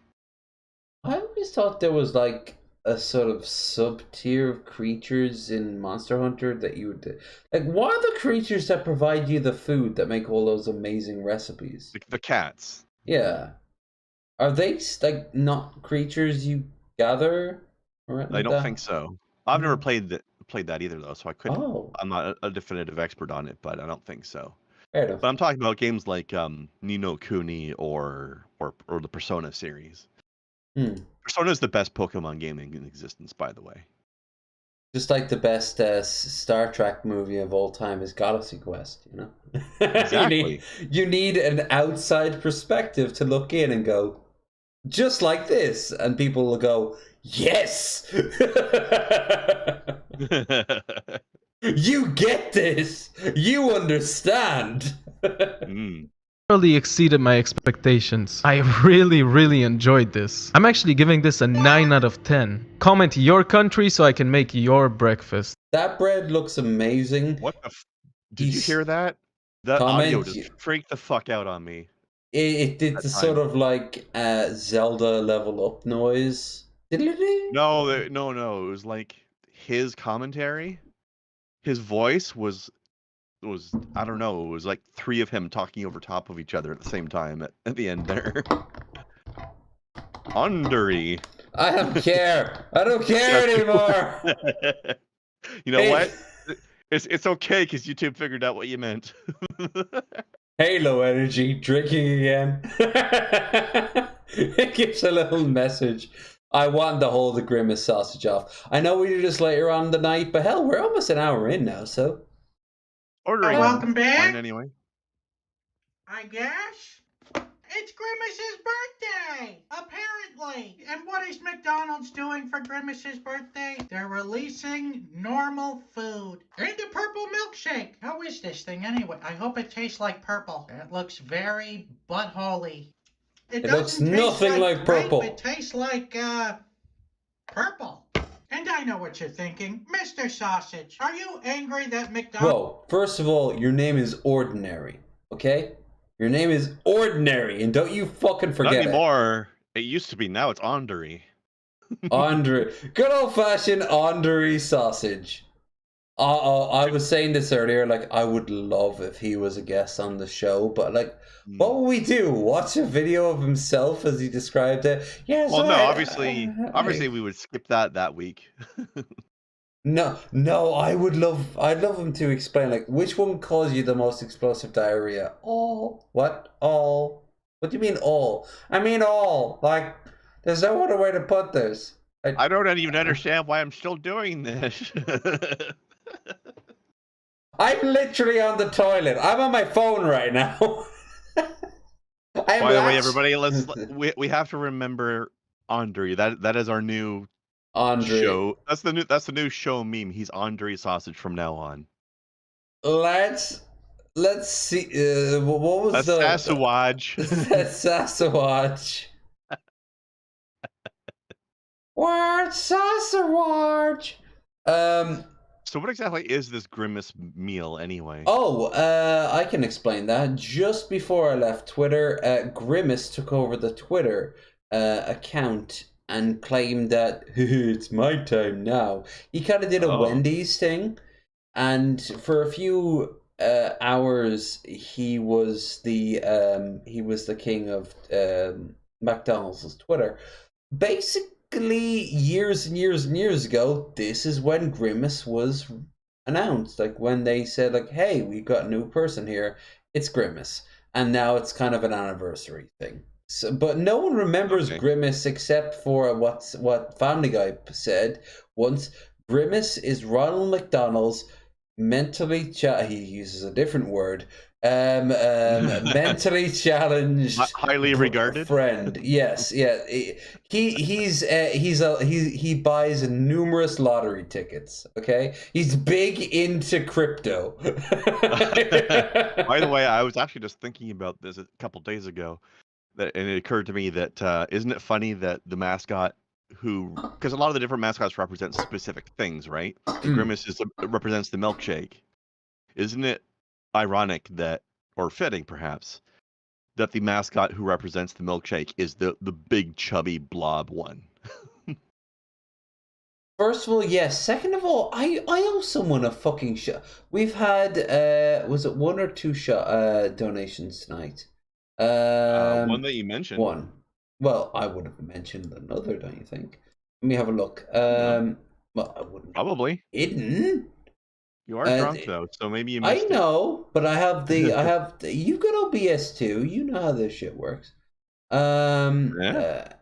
I always thought there was like a sort of sub-tier of creatures in Monster Hunter that you would... Like, what are the creatures that provide you the food that make all those amazing recipes? The cats. Yeah. Are they, like, not creatures you gather? I don't think so. I've never played that either, though, so I couldn't... Oh. I'm not a definitive expert on it, but I don't think so. Fair enough. But I'm talking about games like Ni no Kuni or the Persona series. Persona is the best Pokemon game in existence, by the way. Just like the best Star Trek movie of all time is Galaxy Quest, you know? Exactly. you need an outside perspective to look in and go, just like this. And people will go, yes! You get this! You understand! Really exceeded my expectations. I really enjoyed this. I'm actually giving this a 9 out of 10. Comment your country so I can make your breakfast. That bread looks amazing. What the Did you hear that? That audio just freaked the fuck out on me. It did the sort of like Zelda level up noise. No. It was like his commentary. His voice was I don't know, it was like 3 of him talking over top of each other at the same time at the end there. Undery. I don't care. I don't care anymore. You know what? It's okay because YouTube figured out what you meant. Halo energy drinking again. It gives a little message. I want to hold the Grimace sausage off. I know we do this later on in the night, but hell, we're almost an hour in now, so. Ordering. Welcome back. Anyway. I guess. It's Grimace's birthday, apparently. And what is McDonald's doing for Grimace's birthday? They're releasing normal food. And a purple milkshake. How is this thing anyway? I hope it tastes like purple. It looks very buttholey. It looks nothing like purple. It tastes like, purple. And I know what you're thinking. Mr. Sausage, are you angry that McDonald's... Whoa, first of all, your name is Ordinary, okay? Your name is Ordinary, and don't you fucking forget it. Not anymore. It used to be, now it's Ondery. Ondery. Good old-fashioned Ondery sausage. I was saying this earlier, like, I would love if he was a guest on the show, but, like, what would we do? Watch a video of himself as he described it? Yeah, well, no, obviously we would skip that week. No, I'd love him to explain, like, which one caused you the most explosive diarrhea? All. What? All. What do you mean all? I mean all. Like, There's no other way to put this. I don't even understand why I'm still doing this. I'm literally on the toilet. I'm on my phone right now. By the way, everybody, we have to remember Andre. That is our new Andre show. That's the new show meme. He's Andre Sausage from now on. Let's see. What was the Sasquatch? That's Sasquatch. What Sasquatch? So what exactly is this Grimace meal anyway? Oh, I can explain that. Just before I left Twitter, Grimace took over the Twitter account and claimed that it's my time now. He kind of did a Wendy's thing, and for a few hours he was the king of McDonald's Twitter. Basically, years and years and years ago, this is when Grimace was announced. Like when they said, like, "Hey, we got a new person here. It's Grimace," and now it's kind of an anniversary thing. So, but no one remembers Grimace except for what Family Guy said once. Grimace is Ronald McDonald's mentally he uses a different word. Mentally challenged, highly regarded friend. Yes, yeah. He buys numerous lottery tickets. Okay, he's big into crypto. By the way, I was actually just thinking about this a couple days ago, and it occurred to me that isn't it funny that the mascot, because a lot of the different mascots represent specific things, right? Grimace represents the milkshake. Isn't it ironic that, or fitting perhaps, that the mascot who represents the milkshake is the big chubby blob one? First of all, yes. Second of all, I owe someone a fucking shot. We've had was it 1 or 2 donations tonight? One that you mentioned. One. Well, I would have mentioned another, don't you think? Let me have a look. No. Well, I wouldn't. Probably. Hidden. You are drunk though, so maybe you missed I know, but I have you got OBS too. You know how this shit works. Yeah.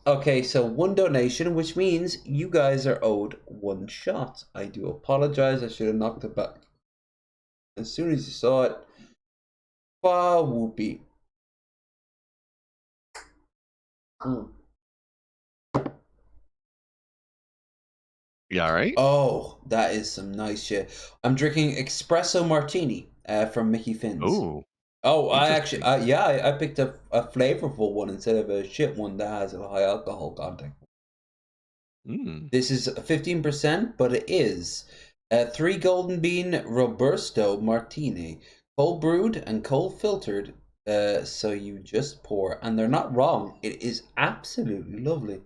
Okay, so 1 donation, which means you guys are owed 1 shot. I do apologize. I should have knocked it back as soon as you saw it. Bah, whoopee. Yeah, right? Oh, that is some nice shit. I'm drinking espresso martini from Mickey Finn's. Oh, I picked a flavorful one instead of a shit one that has a high alcohol content. This is 15%, but it is 3 golden bean Robusto martini, cold brewed and cold filtered. So you just pour, and they're not wrong. It is absolutely lovely.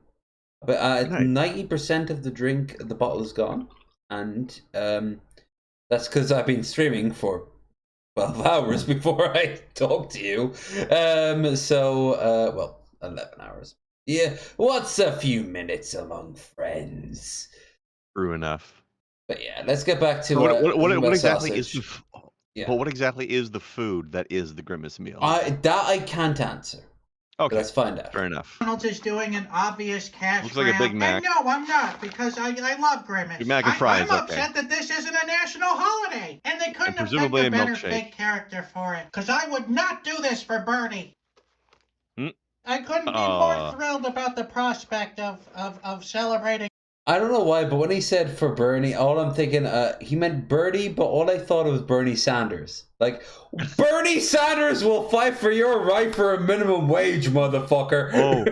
But 90% of the bottle is gone, and that's because I've been streaming for 12 hours before I talked to you. 11 hours. Yeah, what's a few minutes among friends? True enough. But yeah, let's get back to what exactly is the what exactly is the food that is the Grimace meal? I can't answer. Okay, let's find out. Fair enough. McDonald's is doing an obvious cash Looks like a Big Mac. And no, I'm not, because I love Grimace. Big Mac and fries. I'm upset that this isn't a national holiday, and they couldn't have picked a better fake character for it. Because I would not do this for Bernie. I couldn't be more thrilled about the prospect of celebrating. I don't know why, but when he said for Bernie, all I'm thinking, he meant Bernie, but all I thought was Bernie Sanders. Like, Bernie Sanders will fight for your right for a minimum wage, motherfucker. Oh,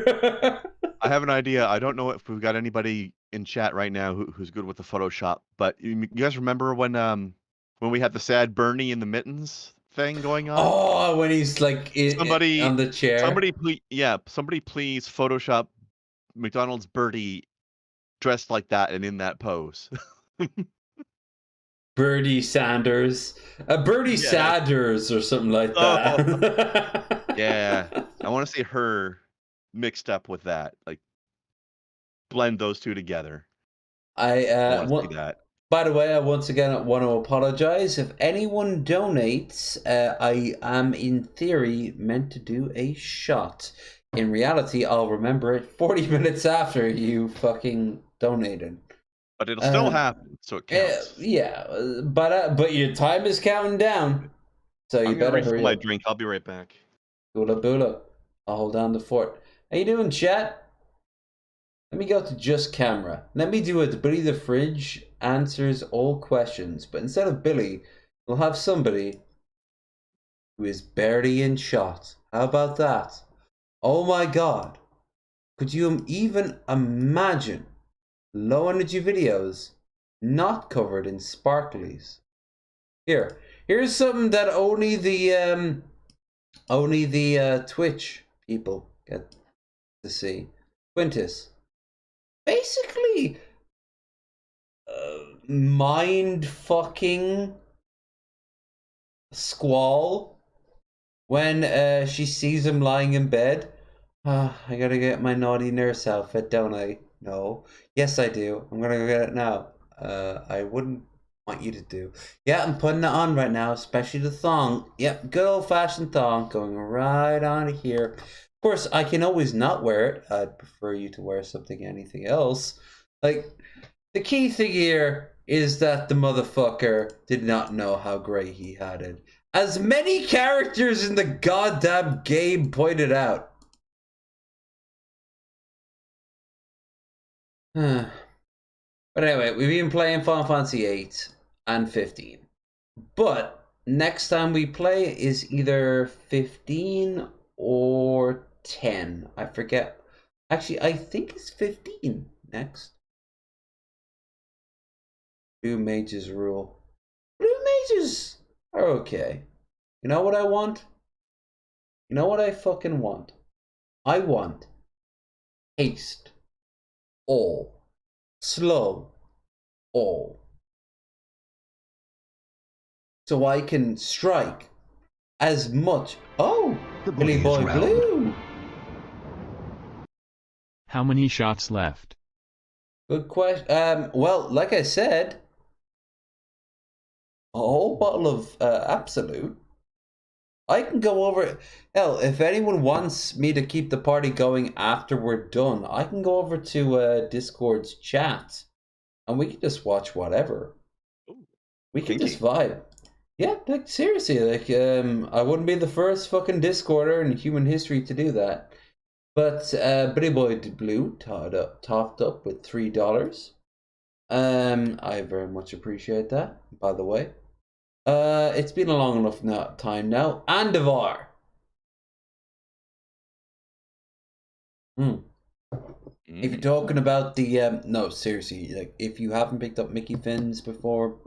I have an idea. I don't know if we've got anybody in chat right now who's good with the Photoshop, but you guys remember when we had the sad Bernie in the mittens thing going on? Oh, when he's like on the chair. Somebody please Photoshop McDonald's Bertie dressed like that and in that pose. Bernie Sanders. Bernie Sanders or something like that. Yeah. I want to see her mixed up with that. Like, blend those two together. I want to see that. By the way, I once again want to apologize. If anyone donates, I am in theory meant to do a shot. in reality, I'll remember it 40 minutes after you fucking donated. But it'll still happen, so it counts. Yeah, but your time is counting down, so you I'm gonna better refill hurry my up. drink. I'll be right back. Bula bula. I'll hold down the fort. How you doing, chat? Let me go to just camera. Let me do it. Billy the Fridge answers all questions, but instead of Billy, we'll have somebody who is barely in shot. How about that? Oh my god. Could you even imagine low energy videos not covered in sparklies? Here's something that only the Twitch people get to see. Quintus. Basically, mind fucking Squall when she sees him lying in bed. I gotta get my naughty nurse outfit, don't I? No. Yes, I do. I'm gonna go get it now. I wouldn't want you to do. Yeah, I'm putting it on right now, especially the thong. Yep, good old-fashioned thong going right on here. Of course, I can always not wear it. I'd prefer you to wear anything else. Like, the key thing here is that the motherfucker did not know how great he had it. As many characters in the goddamn game pointed out. But anyway, we've been playing Final Fantasy 8 and 15. But next time we play is either 15 or 10. I forget. Actually, I think it's 15 next. Blue mages rule. Blue mages are okay. You know what I want? You know what I fucking want? I want haste. All. Slow. All. So I can strike as much. Oh, Billy Boy Blue. How many shots left? Good question. Well, like I said, a whole bottle of Absolute. I can go over it. Hell, if anyone wants me to keep the party going after we're done, I can go over to Discord's chat and we can just watch whatever. We can just vibe. Yeah, like seriously, like I wouldn't be the first fucking Discorder in human history to do that. But Billy Boy Blue topped up with $3. I very much appreciate that, by the way. It's been a long enough time now. Andivar. If you're talking about the no, seriously, like if you haven't picked up Mickey Fins before,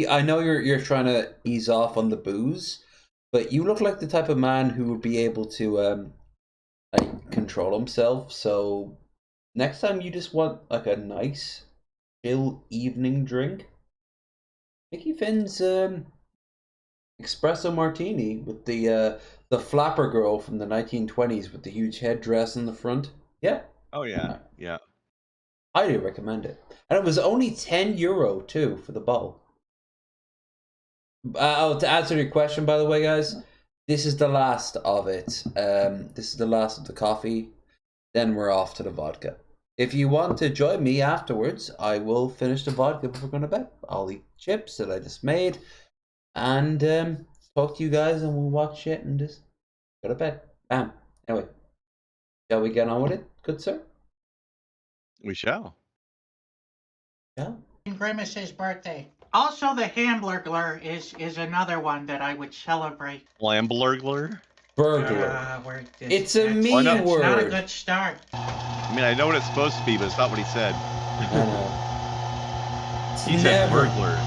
I know you're trying to ease off on the booze, but you look like the type of man who would be able to like control himself. So next time you just want like a nice chill evening drink, Mickey Finn's espresso martini with the flapper girl from the 1920s with the huge headdress in the front. Yeah. Oh yeah, yeah. Highly recommend it. And it was only €10 too for the bottle. To answer your question, by the way, guys, this is the last of it. This is the last of the coffee. Then we're off to the vodka. If you want to join me afterwards, I will finish the vodka before going to bed. I'll eat chips that I just made and talk to you guys, and we'll watch it and just go to bed. Bam. Anyway, shall we get on with it, good sir? We shall. Yeah. Grimace's birthday. Also, the Hamburglar is another one that I would celebrate. Lamblurgler? Burglar. It's a me word. It's not a good start. I mean, I know what it's supposed to be, but it's not what he said. He said burglar.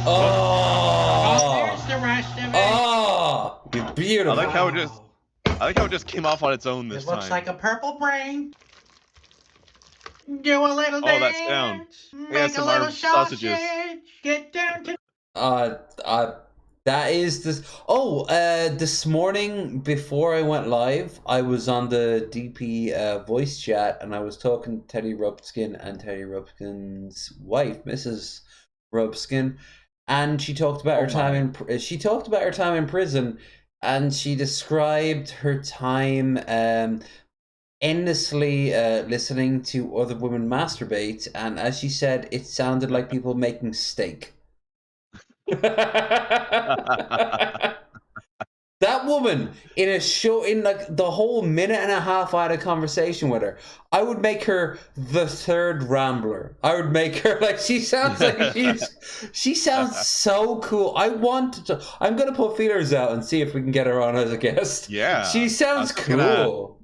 Oh, there's the rest of it. Oh, you're beautiful. I like how it just came off on its own this It time. looks like a purple brain. Do a little dance. That's down. Make a little sausages. Get down to. That is this. Oh, this morning before I went live, I was on the DP voice chat and I was talking to Teddy Rubskin and Teddy Rubskin's wife, Mrs. Rubskin, and she talked about her time in prison, and she described her time endlessly listening to other women masturbate, and as she said, it sounded like people making steak. That woman in a show, in like the whole minute and a half I had a conversation with her, I would make her the third Rambler. I would make her like she sounds like she sounds so cool. I'm gonna put feelers out and see if we can get her on as a guest. Yeah, she sounds cool.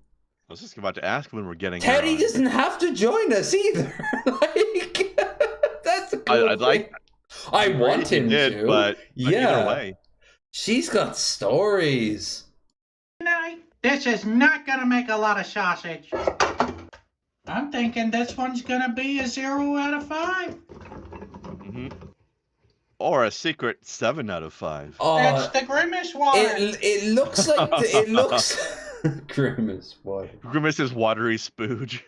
I was just about to ask when we're getting. Teddy doesn't have to join us either. Like that's a cool thing. I want him to, but yeah. Either way. She's got stories. This is not gonna make a lot of sausage. I'm thinking this one's gonna be a 0 out of 5. Mm-hmm. Or a secret 7 out of 5. That's the Grimace water. It looks like it looks Grimace water. Grimace's watery spooge.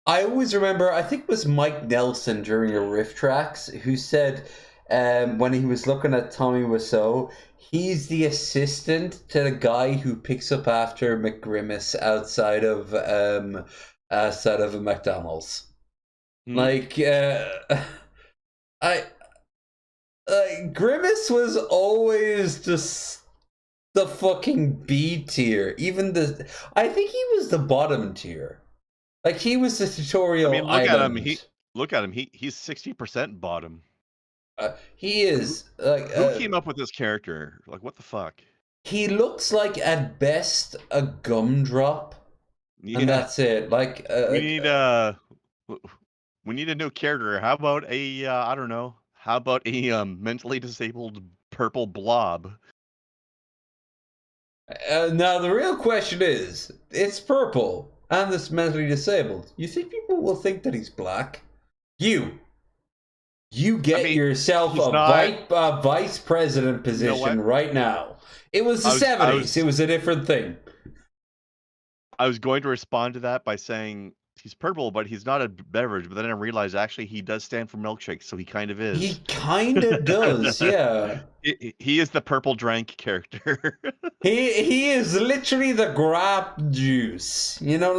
I always remember, I think it was Mike Nelson during a Riff Tracks who said when he was looking at Tommy Wiseau, he's the assistant to the guy who picks up after McGrimace outside of a McDonald's. Like Grimace was always just the fucking B tier. I think he was the bottom tier. Like he was the tutorial. I mean, look at him. He's 60% bottom. He is. Who came up with this character? Like, what the fuck? He looks like at best a gumdrop, and that's it. Like we need a new character. How about a I don't know. How about a mentally disabled purple blob? Now the real question is, it's purple and it's mentally disabled. You think people will think that he's black? You get yourself a vice president position right now. It was the 70s. It was a different thing. I was going to respond to that by saying he's purple, but he's not a beverage. But then I realized actually he does stand for milkshake, so he kind of is. He kind of does, yeah. He is the purple drank character. He is literally the grape juice. You know,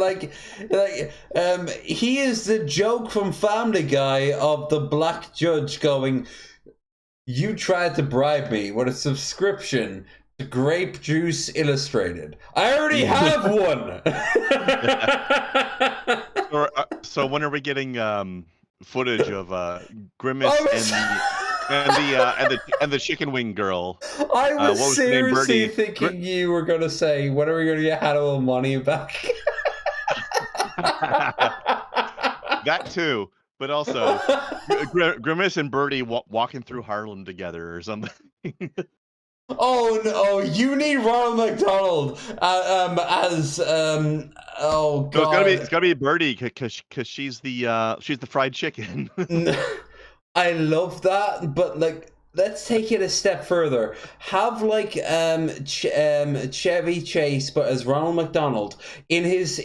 he is the joke from Family Guy of the black judge going, "You tried to bribe me with a subscription to Grape Juice Illustrated. I already have one." So when are we getting footage of Grimace and the chicken wing girl? I was seriously thinking you were going to say, when are we going to get Hannibal money back? That too, but also Grimace and Birdie walking through Harlem together or something. Oh no! You need Ronald McDonald as oh god. No, it's gotta be Birdie because she's the fried chicken. I love that, but like, let's take it a step further. Have like Chevy Chase, but as Ronald McDonald in his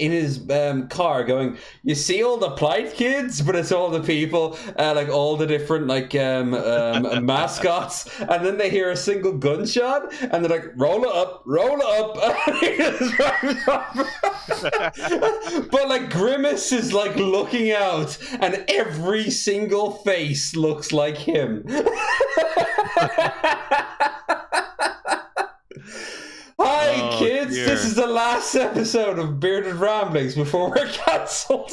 car, going, "You see all the plight kids, but it's all the people, like all the different like mascots." And then they hear a single gunshot, and they're like, "Roll it up, roll it up." But like Grimace is like looking out, and every single face looks like him. Hi kids, dear. This is the last episode of Bearded Ramblings before we're cancelled.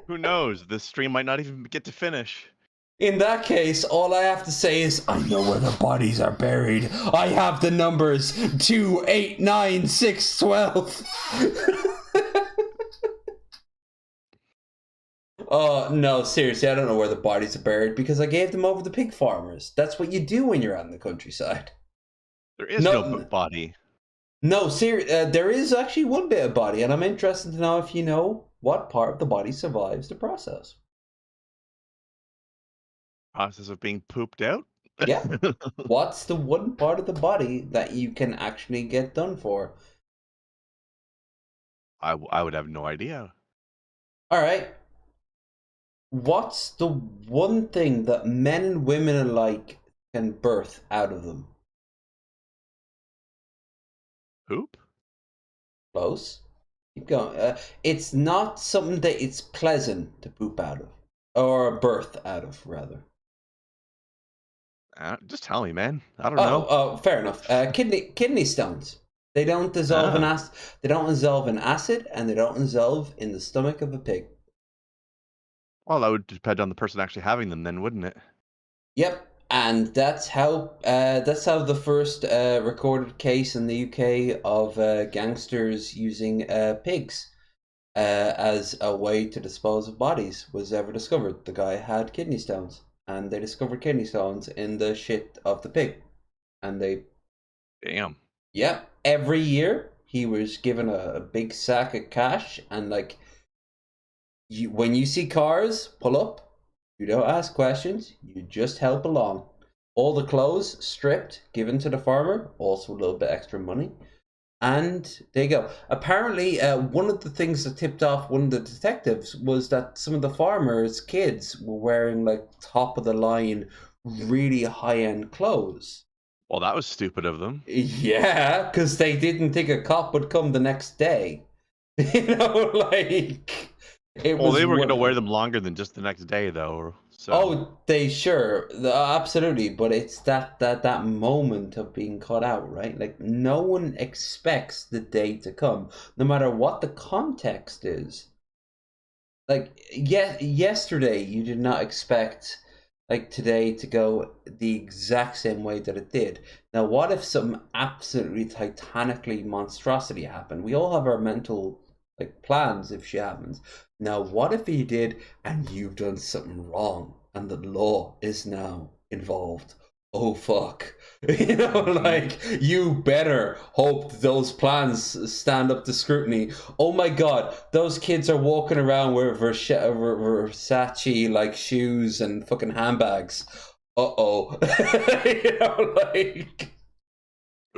Who knows? This stream might not even get to finish. In that case, all I have to say is, I know where the bodies are buried. I have the numbers 2, 8, 9, 6, 12. Oh, no, seriously, I don't know where the bodies are buried because I gave them over to pig farmers. That's what you do when you're out in the countryside. There is no body. No, there is actually one bit of body, and I'm interested to know if you know what part of the body survives the process. Process of being pooped out? Yeah. What's the one part of the body that you can actually get done for? I would have no idea. All right. What's the one thing that men and women alike can birth out of them? Poop? Close. Keep going. It's not something that it's pleasant to poop out of, or birth out of, rather. Just tell me, man. I don't know. Oh, fair enough. Kidney stones. They don't dissolve in acid. They don't dissolve in acid, and they don't dissolve in the stomach of a pig. Well, that would depend on the person actually having them, then, wouldn't it? Yep, and that's how the first recorded case in the UK of gangsters using pigs as a way to dispose of bodies was ever discovered. The guy had kidney stones, and they discovered kidney stones in the shit of the pig, and they. Damn. Yep, every year he was given a big sack of cash, and like. When you see cars pull up, you don't ask questions, you just help along. All the clothes stripped, given to the farmer, also a little bit extra money. And there you go. Apparently, one of the things that tipped off one of the detectives was that some of the farmers' kids were wearing like top of the line, really high-end clothes. Well, that was stupid of them. Yeah, because they didn't think a cop would come the next day. You know, like... they were going to wear them longer than just the next day, though. So. Oh, absolutely. But it's that moment of being caught out, right? Like no one expects the day to come, no matter what the context is. Like yesterday, you did not expect like today to go the exact same way that it did. Now, what if some absolutely titanically monstrosity happened? We all have our mental like plans if shit happens. Now, what if he did and you've done something wrong and the law is now involved? Oh, fuck. You know, like, you better hope those plans stand up to scrutiny. Oh my God, those kids are walking around with Versace, like, shoes and fucking handbags. Uh-oh. You know, like...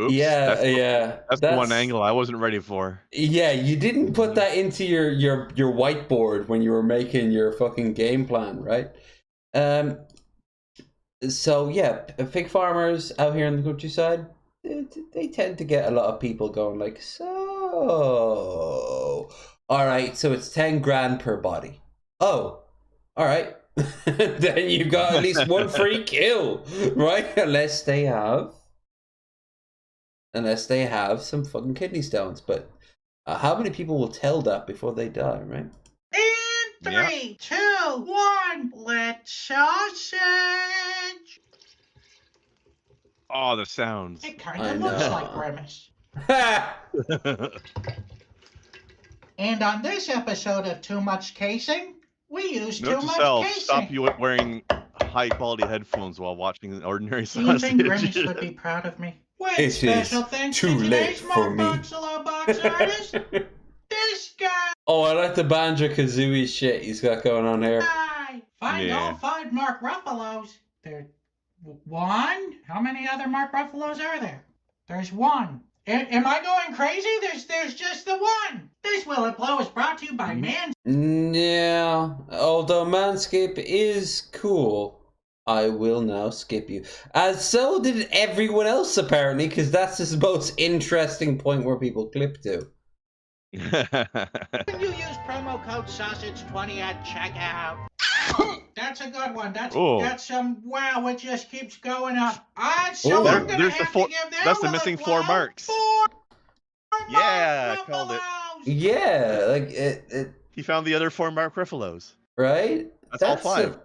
Oops, yeah. That's the one angle I wasn't ready for. Yeah, you didn't put that into your whiteboard when you were making your fucking game plan, right? So yeah, pig farmers out here in the countryside, they tend to get a lot of people going like, so, all right, so it's 10 grand per body. Oh, all right. Then you've got at least one free kill, right? Unless they have some fucking kidney stones. But how many people will tell that before they die, right? In 3, 2, 1, let's sausage. Oh, the sounds. It kind of looks like Grimace. And on this episode of Too Much Casing, we use too much casing. Stop you wearing high-quality headphones while watching Ordinary Sausage. Do you think Grimace would be proud of me? With special thanks to today's Mark Solo box artist, this guy. Oh, I like the Banjo-Kazooie shit he's got going on here. Find all 5 Mark Ruffalo's. There's 1? How many other Mark Ruffalos are there? There's 1. Am I going crazy? There's just the 1. This Will It Blow is brought to you by Yeah, although Manscaped is cool, I will now skip you. As so did everyone else, apparently, because that's the most interesting point where people clip to. When you use promo code sausage20 at checkout. That's a good one. That's some. Wow, it just keeps going up. So I'm gonna have to give that. That's the missing 4 marks. 4 yeah, I called it. Yeah, like it. He found the other 4 Mark Ruffalos. Right. That's all 5.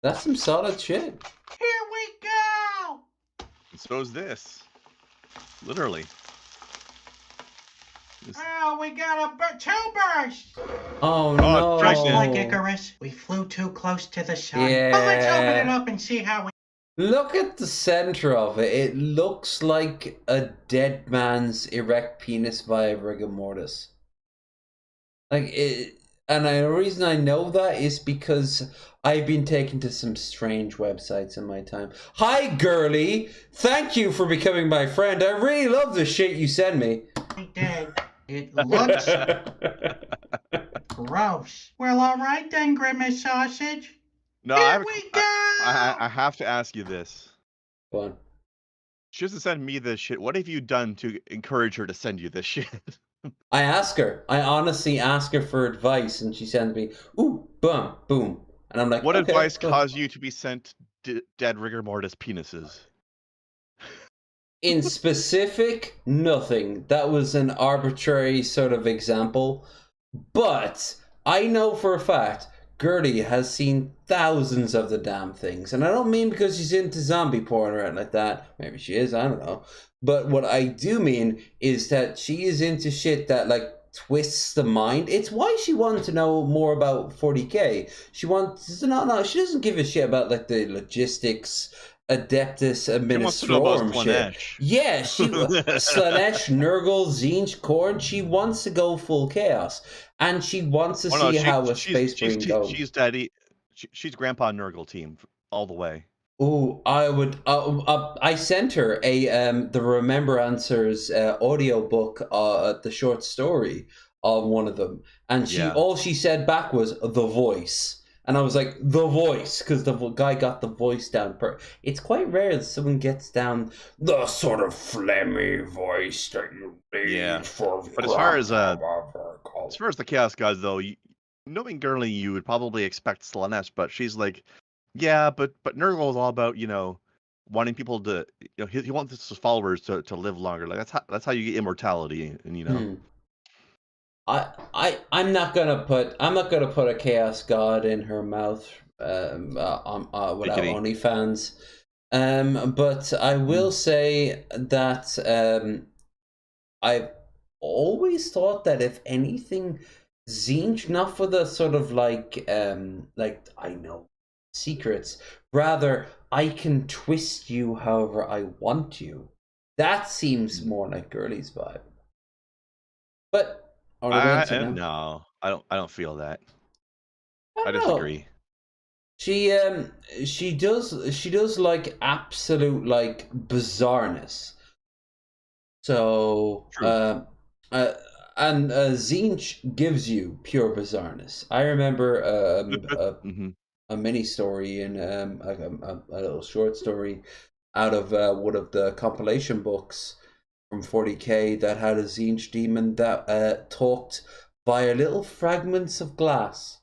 That's some solid shit. Here we go. And so is this. Literally. Oh, we got a 2 burst. Oh no! Just like Icarus, we flew too close to the sun. Yeah. But let's open it up and see how we. Look at the center of it. It looks like a dead man's erect penis via rigor mortis. Like it, and the reason I know that is because I've been taken to some strange websites in my time. Hi, girly. Thank you for becoming my friend. I really love the shit you send me. He did. It looks gross. Well, all right then, Grimace Sausage. No, Here we go! I have to ask you this. Go on. She doesn't send me this shit. What have you done to encourage her to send you this shit? I ask her. I honestly ask her for advice, and she sends me, ooh, boom, boom. And I'm like, What okay, advice cool. caused you to be sent dead rigor mortis penises? In specific, nothing. That was an arbitrary sort of example. But I know for a fact Gertie has seen thousands of the damn things. And I don't mean because she's into zombie porn or anything like that. Maybe she is, I don't know. But what I do mean is that she is into shit that, like, twists the mind. It's why she wanted to know more about 40K. She wants to know, she doesn't give a shit about, like, the logistics, Adeptus Administrorum shit. Yeah, she Slanesh, Nurgle, Zinj, Korn. She wants to go full chaos, and she wants to see how a space marine goes. She's daddy. She's Grandpa Nurgle team all the way. Ooh, I would. I sent her a the Remember Answers audiobook, the short story of one of them, and all she said back was the voice. And I was like, the voice, because the guy got the voice down. It's quite rare that someone gets down the sort of phlegmy voice that you need for. But as far as the Chaos Gods, though, knowing Gurley, you would probably expect Slanesh, but she's like, yeah, but Nurgle is all about, you know, wanting people to, you know, he wants his followers to live longer. Like that's how you get immortality, and you know. I'm not gonna put a Chaos God in her mouth without OnlyFans. But I will say that I've always thought that if anything, Zinj, not for the sort of like I know secrets, rather I can twist you however I want you. That seems more like Girly's vibe. But no, I don't feel that. I disagree. She does like absolute like bizarreness. So and Zinch gives you pure bizarreness. I remember a mini story in a little short story out of one of the compilation books from 40K that had a Zinch demon that talked via little fragments of glass,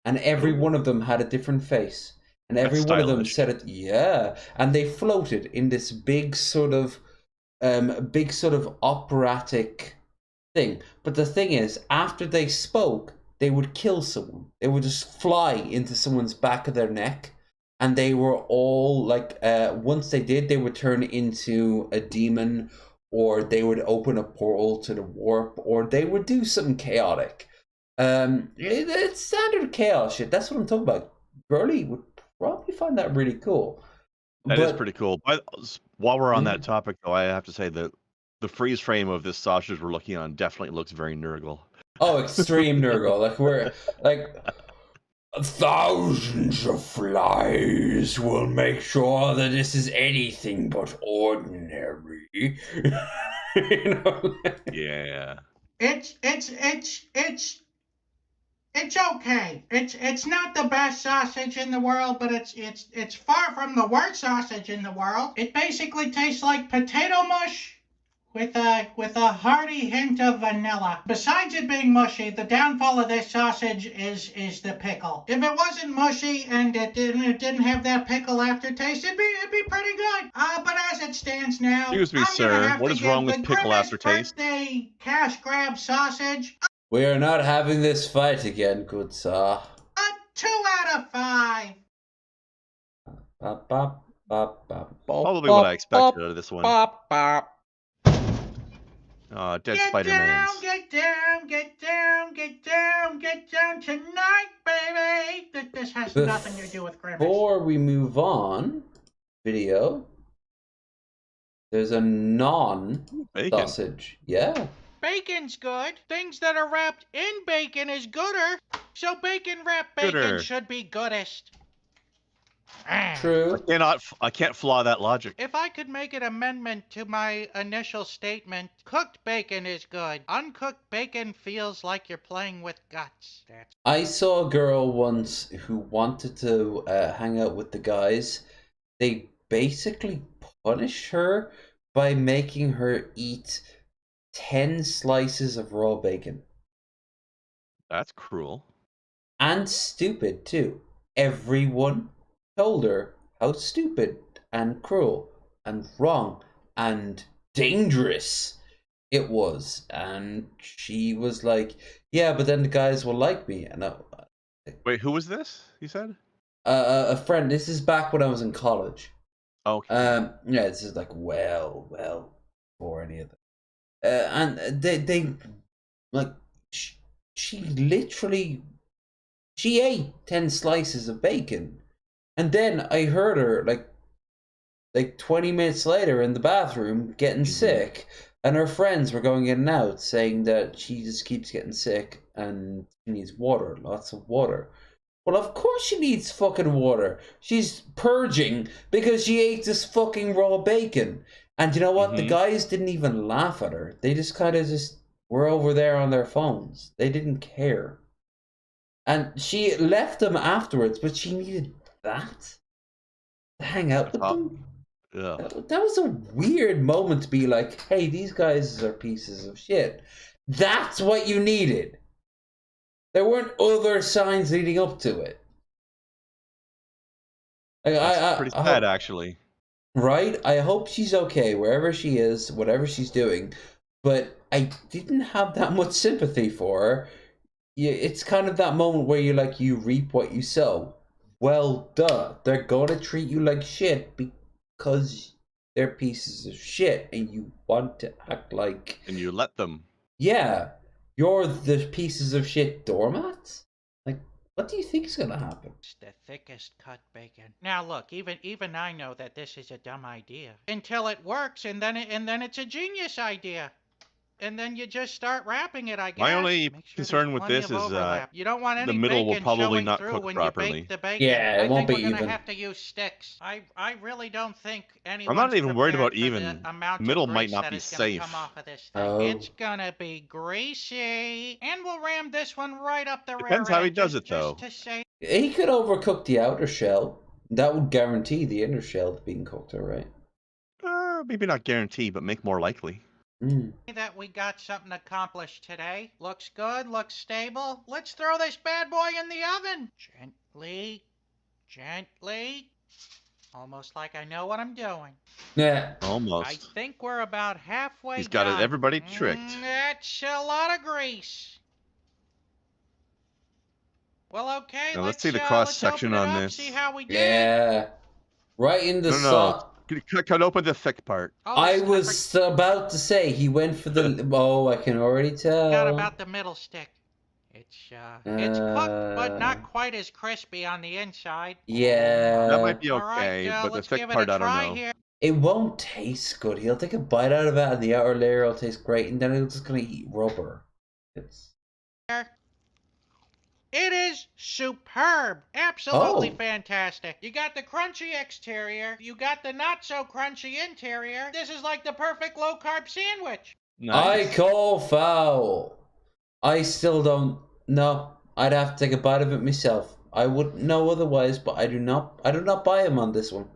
and every one of them had a different face, and every one of them said it. And they floated in this big sort of operatic thing. But the thing is, after they spoke, they would kill someone. They would just fly into someone's back of their neck, and they were all like, once they did, they would turn into a demon, or they would open a portal to the warp, or they would do something chaotic. It's standard chaos shit. That's what I'm talking about. Burley would probably find that really cool. That is pretty cool. But while we're on that topic, though, I have to say that the freeze frame of this sausage we're looking on definitely looks very Nurgle. Oh, extreme Nurgle. Like we're like thousands of flies will make sure that this is anything but ordinary. You know? Yeah. It's okay. It's not the best sausage in the world, but it's far from the worst sausage in the world. It basically tastes like potato mush with a hearty hint of vanilla. Besides it being mushy, the downfall of this sausage is the pickle. If it wasn't mushy and it didn't have that pickle aftertaste, it'd be pretty good. But as it stands now, excuse me, sir, what is wrong with pickle aftertaste? Birthday cash grab sausage. We are not having this fight again, good sir. A 2 out of 5. Probably what I expected out of this one. Dead Spider-Man. Get down tonight, baby. This has nothing to do with Grimace. Before we move on, video, there's a non-sausage. Yeah. Bacon's good. Things that are wrapped in bacon is gooder. So bacon wrapped bacon should be goodest. True. I can't flaw that logic. If I could make an amendment to my initial statement, cooked bacon is good. Uncooked bacon feels like you're playing with guts. I saw a girl once who wanted to hang out with the guys. They basically punished her by making her eat 10 slices of raw bacon. That's cruel. And stupid, too. Everyone told her how stupid and cruel and wrong and dangerous it was. And she was like, yeah, but then the guys will like me. And Wait, who was this, you said? A friend. This is back when I was in college. Okay. Yeah, this is like well before any of that. And they like she literally she ate 10 slices of bacon, and then I heard her like 20 minutes later in the bathroom getting sick, and her friends were going in and out saying that she just keeps getting sick and she needs water, lots of water. Well, of course she needs fucking water. She's purging because she ate this fucking raw bacon. And you know what? The guys didn't even laugh at her. They just kind of were over there on their phones. They didn't care. And she left them afterwards, but she needed that to hang out with them. Yeah. That was a weird moment to be like, hey, these guys are pieces of shit. That's what you needed. There weren't other signs leading up to it. That's pretty sad, actually. Right? I hope she's okay wherever she is, whatever she's doing. But I didn't have that much sympathy for her. It's kind of that moment where you reap what you sow. Well, duh. They're gonna treat you like shit because they're pieces of shit and you want to act like... And you let them. Yeah. You're the pieces of shit doormats? Like, what do you think is gonna happen? It's the thickest cut bacon. Now look, even I know that this is a dumb idea. Until it works, and then it's a genius idea. And then you just start wrapping it, I guess. My only concern with this is you don't want any the middle will bacon probably showing not through cook when properly. you bake the bacon. Yeah, it won't be even. I think we're gonna have to use sticks. I really don't think anyone's I'm not even worried about prepared for even. the amount Middle of might grease not that be is gonna safe. come off of this thing. Oh. It's gonna be greasy, and we'll ram this one right up the rear Depends how he end, does it, though. Just to say. He could overcook the outer shell. That would guarantee the inner shell being cooked, alright? Maybe not guarantee, but make more likely. That we got something accomplished today. Looks good, looks stable. Let's throw this bad boy in the oven. Gently, gently. Almost like I know what I'm doing. Yeah. Almost. I think we're about halfway He's got done. everybody tricked. That's a lot of grease. Well, okay, Now, let's see the cross-section on this. See how we did. Yeah. Right in the sun. Cut open the thick part. Oh, I was about to say he went for the... Oh, I can already tell. Forgot about the middle stick. It's cooked, but not quite as crispy on the inside. Yeah. That might be okay, right, but the let's thick give it part, a I don't try know. here. It won't taste good. He'll take a bite out of it and the outer layer will taste great, and then he's just going to eat rubber. It is superb. Absolutely fantastic. You got the crunchy exterior. You got the not so crunchy interior. This is like the perfect low carb sandwich. Nice. I call foul. I still don't know. I'd have to take a bite of it myself. I wouldn't know otherwise, but I do not buy him on this one.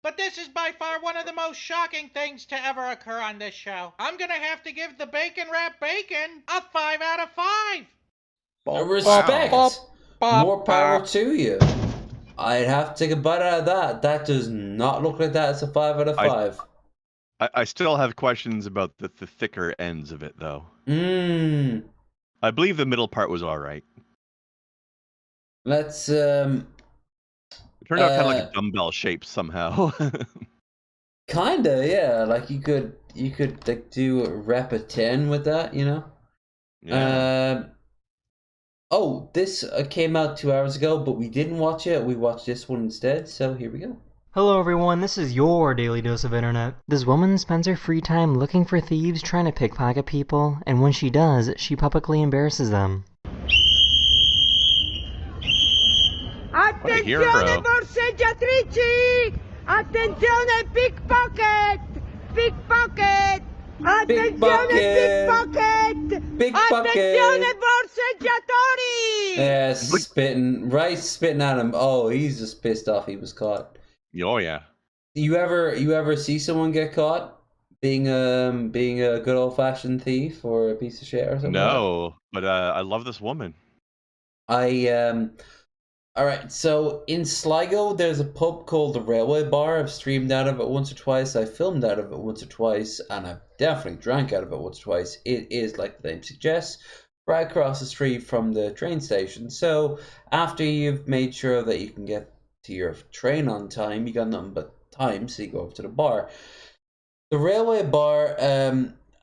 But this is by far one of the most shocking things to ever occur on this show. I'm gonna have to give the bacon wrap bacon a 5 out of 5. Respect. More power to you. I'd have to take a bite out of that. That does not look like that. It's a 5 out of 5. I still have questions about the thicker ends of it, though. I believe the middle part was all right. Let's It turned out kind of like a dumbbell shape somehow. Kinda, yeah. Like you could like do a rep of 10 with that, you know. Yeah. Oh, this came out 2 hours ago, but we didn't watch it. We watched this one instead. So here we go. Hello everyone, this is your Daily Dose of Internet. This woman spends her free time looking for thieves trying to pickpocket people, and when she does, she publicly embarrasses them. I hero. borseggiatrici! Attenzione, pickpocket! Pickpocket! Attenzione, pickpocket! Attenzione, borseggiatori! Yeah, spitting at him. Oh, he's just pissed off he was caught. Oh yeah. You ever see someone get caught being a good old fashioned thief or a piece of shit or something? No, but I love this woman. All right, so in Sligo, there's a pub called the Railway Bar. I've streamed out of it once or twice. I filmed out of it once or twice, and I've definitely drank out of it once or twice. It is, like the name suggests, right across the street from the train station. So after you've made sure that you can get to your train on time, you got nothing but time, so you go over to the bar. The Railway Bar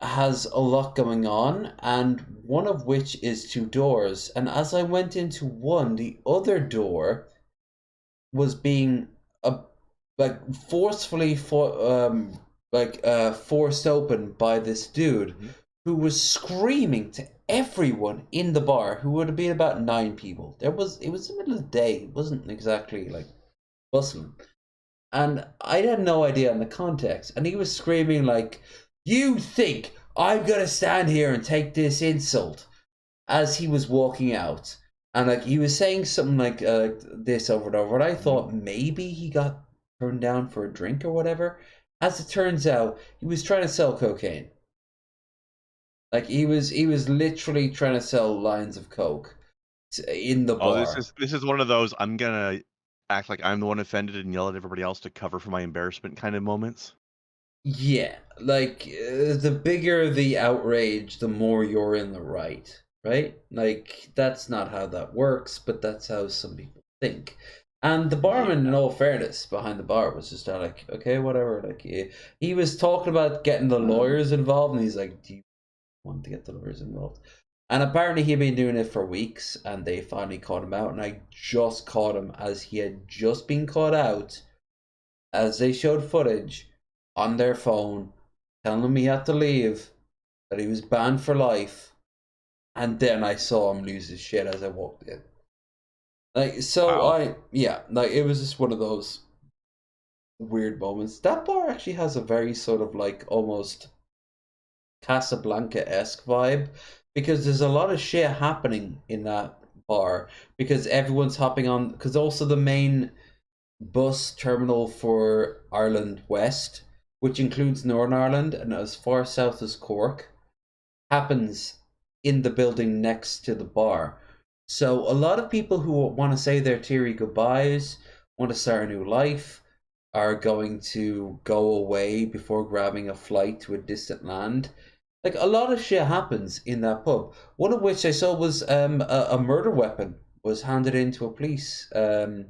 has a lot going on, and one of which is 2 doors. And as I went into one, the other door was being forcefully forced open by this dude who was screaming to everyone in the bar, who would have been about 9 people. It was the middle of the day. It wasn't exactly like bustling. And I had no idea in the context. And he was screaming like, "You think I'm gonna stand here and take this insult?" as he was walking out. And like he was saying something like this over and over. And I thought maybe he got turned down for a drink or whatever. As it turns out, he was trying to sell cocaine. Like he was literally trying to sell lines of coke in the bar. Oh, this is one of those I'm gonna act like I'm the one offended and yell at everybody else to cover for my embarrassment kind of moments. Yeah, like the bigger the outrage, the more you're in the right? Like that's not how that works, but that's how some people think. And the barman, in all fairness, behind the bar was just like, okay, whatever. Like he was talking about getting the lawyers involved, and he's like, "Do you want to get the lawyers involved?" And apparently he'd been doing it for weeks, and they finally caught him out. And I just caught him as he had just been caught out, as they showed footage on their phone, telling him he had to leave, that he was banned for life. And then I saw him lose his shit as I walked in. Like, so wow. It was just one of those weird moments. That bar actually has a very sort of like almost Casablanca-esque vibe, because there's a lot of shit happening in that bar, because everyone's hopping on, because also the main bus terminal for Ireland West, which includes Northern Ireland and as far south as Cork, happens in the building next to the bar. So a lot of people who want to say their teary goodbyes, want to start a new life, are going to go away before grabbing a flight to a distant land. Like, a lot of shit happens in that pub. One of which I saw was a murder weapon was handed in to a police. The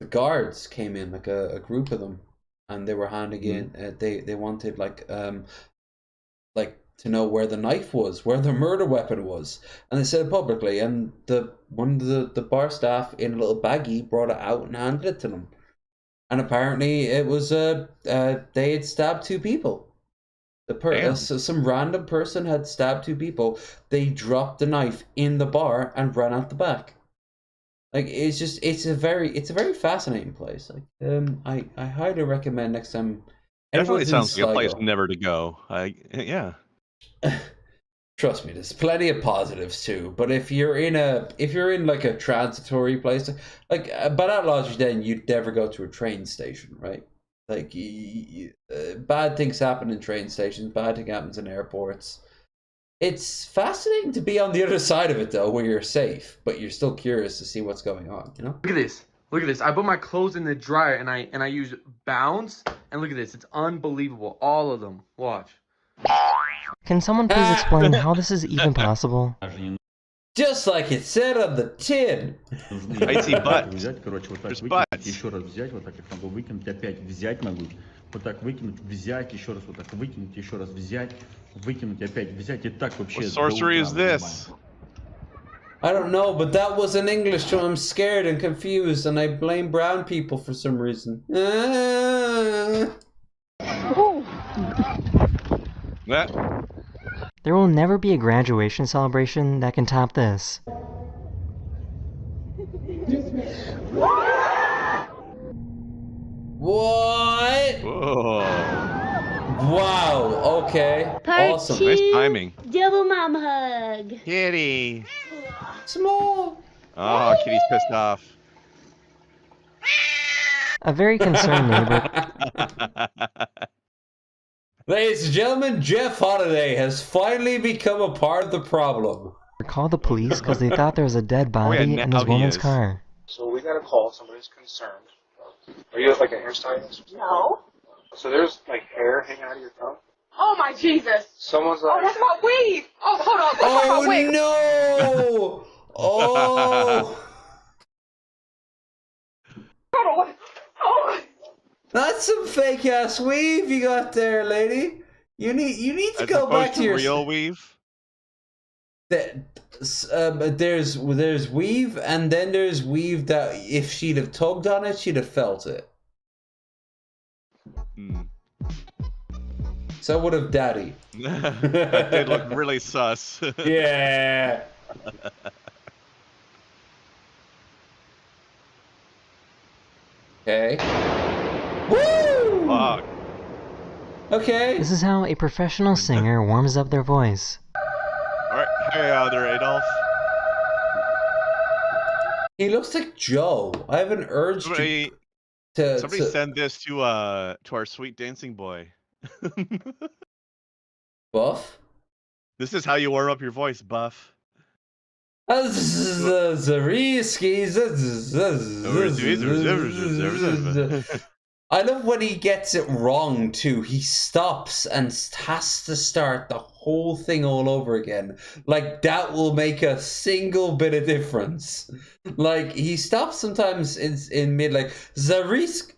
guards came in, like a group of them, and they were handing in. They wanted like to know where the knife was, where the murder weapon was, and they said it publicly. And one of the bar staff in a little baggie brought it out and handed it to them. And apparently it was they had stabbed 2 people. So some random person had stabbed 2 people. They dropped the knife in the bar and ran out the back. Like, it's a very fascinating place. Like I highly recommend next time. Definitely sounds like a place never to go. Yeah. Trust me, there's plenty of positives too. But if you're in like a transitory place, like by that logic, then you'd never go to a train station, right? Like bad things happen in train stations, bad thing happens in airports. It's fascinating to be on the other side of it though, where you're safe, but you're still curious to see what's going on. You know? Look at this. I put my clothes in the dryer and I use Bounce, and look at this. It's unbelievable. All of them. Watch. Can someone please explain how this is even possible? Just like it said on the tin. I see butts. There's butts. Еще раз взять, вот так их могу выкинуть, опять взять могу. Вот так выкинуть, взять, еще раз вот так выкинуть, еще раз взять, выкинуть, опять взять. И так вообще. What sorcery is this? I don't know, but that was in English, so I'm scared and confused, and I blame brown people for some reason. That. There will never be a graduation celebration that can top this. What? Whoa. Wow, okay. Awesome. Nice timing. Double mom hug. Kitty. Small. Oh, Kitty's pissed off. A very concerned neighbor. Ladies and gentlemen, Jeff Holiday has finally become a part of the problem. Called the police because they thought there was a dead body in now this he woman's is. car. So we got a call. Somebody's concerned. Are you like a hairstylist? No. So there's like hair hanging out of your thumb. Oh my Jesus. Someone's Oh, like. that's my weave. Oh, hold on. That's Oh my wig. no! Oh, Hold on. What? Oh. that's some fake ass weave you got there, lady. You need to As go back opposed to your real weave. There's weave, and then there's weave that if she'd have tugged on it, she'd have felt it. So would have Daddy. That did look really sus. Yeah. Okay. Woo! Fuck. Okay. This is how a professional singer warms up their voice. Alright, hey there, Adolf. He looks like Joe. I have an urge Somebody to send this to our sweet dancing boy. Buff. This is how you warm up your voice, Buff. I love when he gets it wrong too. He stops and has to start the whole thing all over again. Like that will make a single bit of difference. Like he stops sometimes in mid, like Zarisk.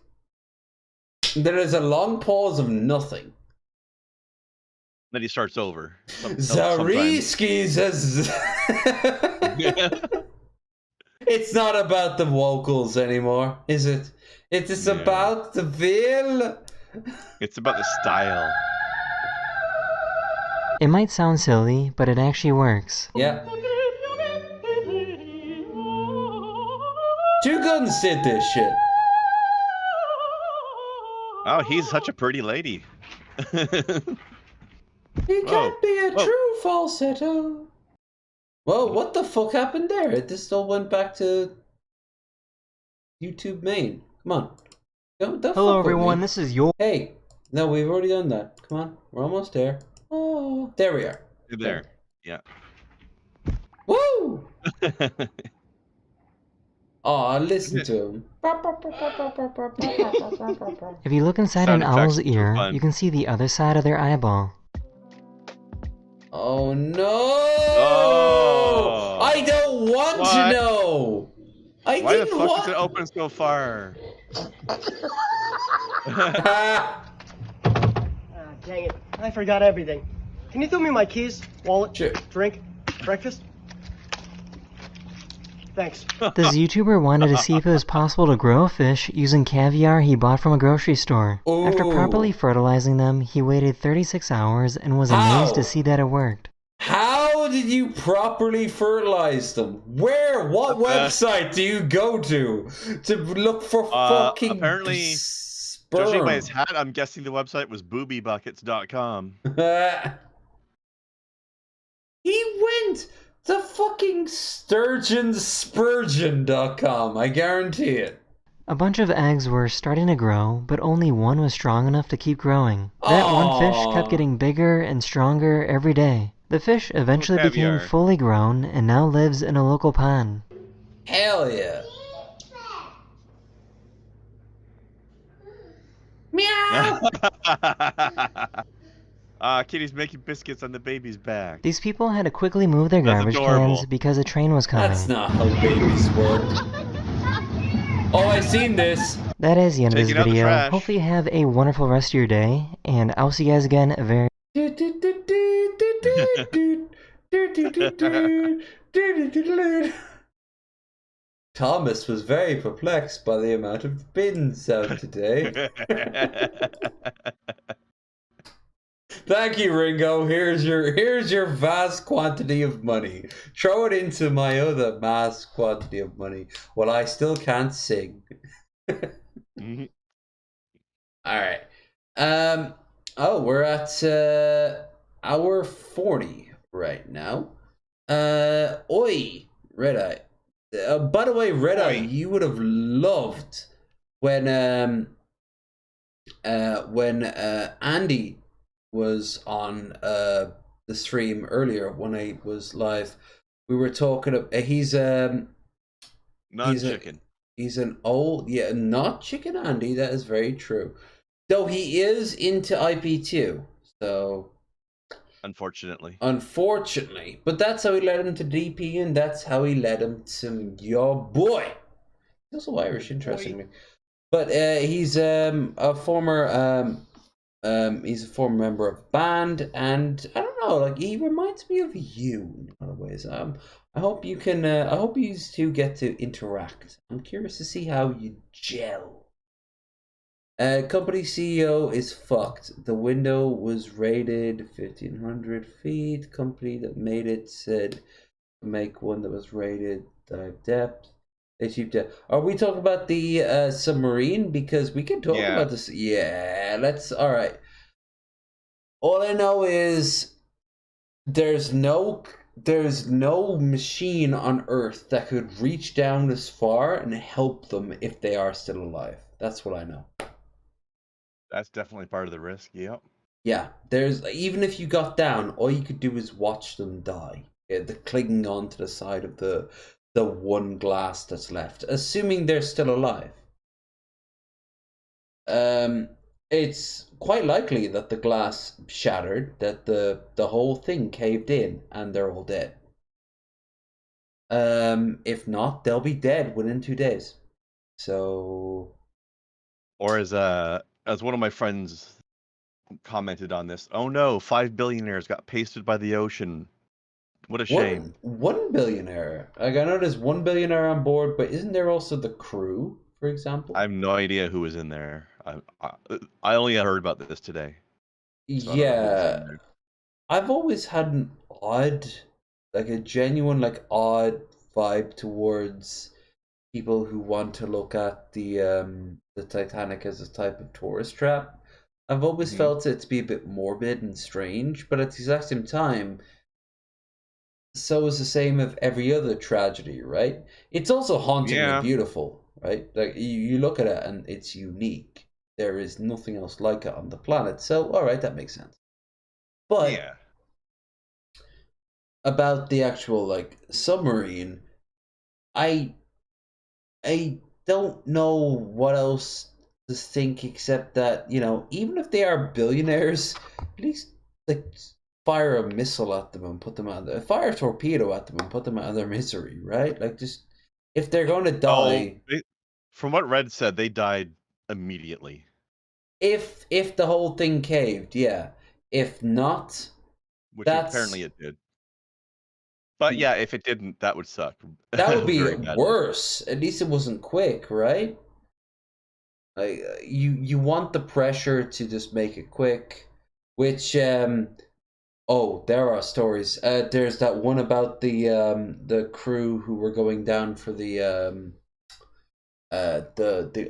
There is a long pause of nothing. Then he starts over. Zariski says. It's not about the vocals anymore, is it? It is about the feel. It's about the style. It might sound silly, but it actually works. Yeah. Two Guns did this shit. Oh, he's such a pretty lady. It can't be a true falsetto. Whoa, what the fuck happened there? It just all went back to YouTube main. Come on. Don't Hello fuck with everyone, me. this is your... Hey. No, we've already done that. Come on. We're almost there. Oh, there we are. There. Yeah. Woo! Oh, listen to him. If you look inside Sound an effects owl's are ear, fun. you can see the other side of their eyeball. Oh no! Oh. I don't want What? to know. Why the didn't fuck want. is it open so far? Dang it. I forgot everything. Can you throw me my keys, wallet, Sure. drink, breakfast? Thanks. This YouTuber wanted to see if it was possible to grow fish using caviar he bought from a grocery store. After Ooh. properly fertilizing them, he waited 36 hours and was amazed to see that it worked. How did you properly fertilize them? Where? What website do you go to look for fucking apparently, sperm? Judging by his hat, I'm guessing the website was boobybuckets.com. He went to fucking sturgeonspurgeon.com, I guarantee it. A bunch of eggs were starting to grow, but only one was strong enough to keep growing. That one fish kept getting bigger and stronger every day. The fish eventually became caviar. fully grown and now lives in a local pond. Hell yeah. Meow! Kitty's making biscuits on the baby's back. These people had to quickly move their That's garbage adorable. cans because a train was coming. That's not how babies work. Oh, I seen this. That is the end of this Taking out the video. trash. Hopefully you have a wonderful rest of your day, and I'll see you guys again very... Thomas was very perplexed by the amount of bins out today. Thank you, Ringo. Here's your vast quantity of money. Throw it into my other vast quantity of money. Well, I still can't sing. Mhm. All right. Oh, we're at hour 40 right now. Oi, Red Eye. By the way, Red Eye, you would have loved when Andy was on the stream earlier when I was live. We were talking about he's Non-chicken. He's an old, yeah, not chicken Andy. That is very true. Though he is into IP2, so Unfortunately. But that's how he led him to DP, and that's how he led him to your boy. He's also Irish, interestingly. But he's a former member of band, and I don't know, like he reminds me of you in a lot of ways. I hope you can. I hope you two get to interact. I'm curious to see how you gel. Company CEO is fucked. The window was rated 1,500 feet. Company that made it said make one that was rated dive depth. Are we talking about the submarine? Because we can talk about this. Yeah, let's. All right. All I know is there's no machine on Earth that could reach down this far and help them if they are still alive. That's what I know. That's definitely part of the risk. Yep. Yeah, there's even if you got down, all you could do is watch them die. The clinging onto the side of the one glass that's left, assuming they're still alive. It's quite likely that the glass shattered, that the whole thing caved in, and they're all dead. If not, they'll be dead within 2 days. So, or as one of my friends commented on this, oh no, 5 billionaires got pasted by the ocean. What a shame. One billionaire. Like I know there's 1 billionaire on board, but isn't there also the crew, for example? I have no idea who was in there. I only heard about this today. So yeah, I've always had an odd, like a genuine, like odd vibe towards people who want to look at the Titanic as a type of tourist trap. I've always felt it to be a bit morbid and strange, but at the exact same time, so is the same of every other tragedy, right? It's also hauntingly beautiful, right? Like you look at it and it's unique. There is nothing else like it on the planet. So, all right, that makes sense. But about the actual like submarine, I don't know what else to think except that, you know, even if they are billionaires, at least like fire a missile at them and put them out there. Fire a torpedo at them and put them out of their misery, right? Like just if they're going to die. From what Red said, they died immediately. If the whole thing caved, yeah. If not, which apparently it did. But yeah, if it didn't, that would suck. That would be worse. At least it wasn't quick, right? Like you want the pressure to just make it quick, which oh, there are stories. There's that one about the crew who were going down for the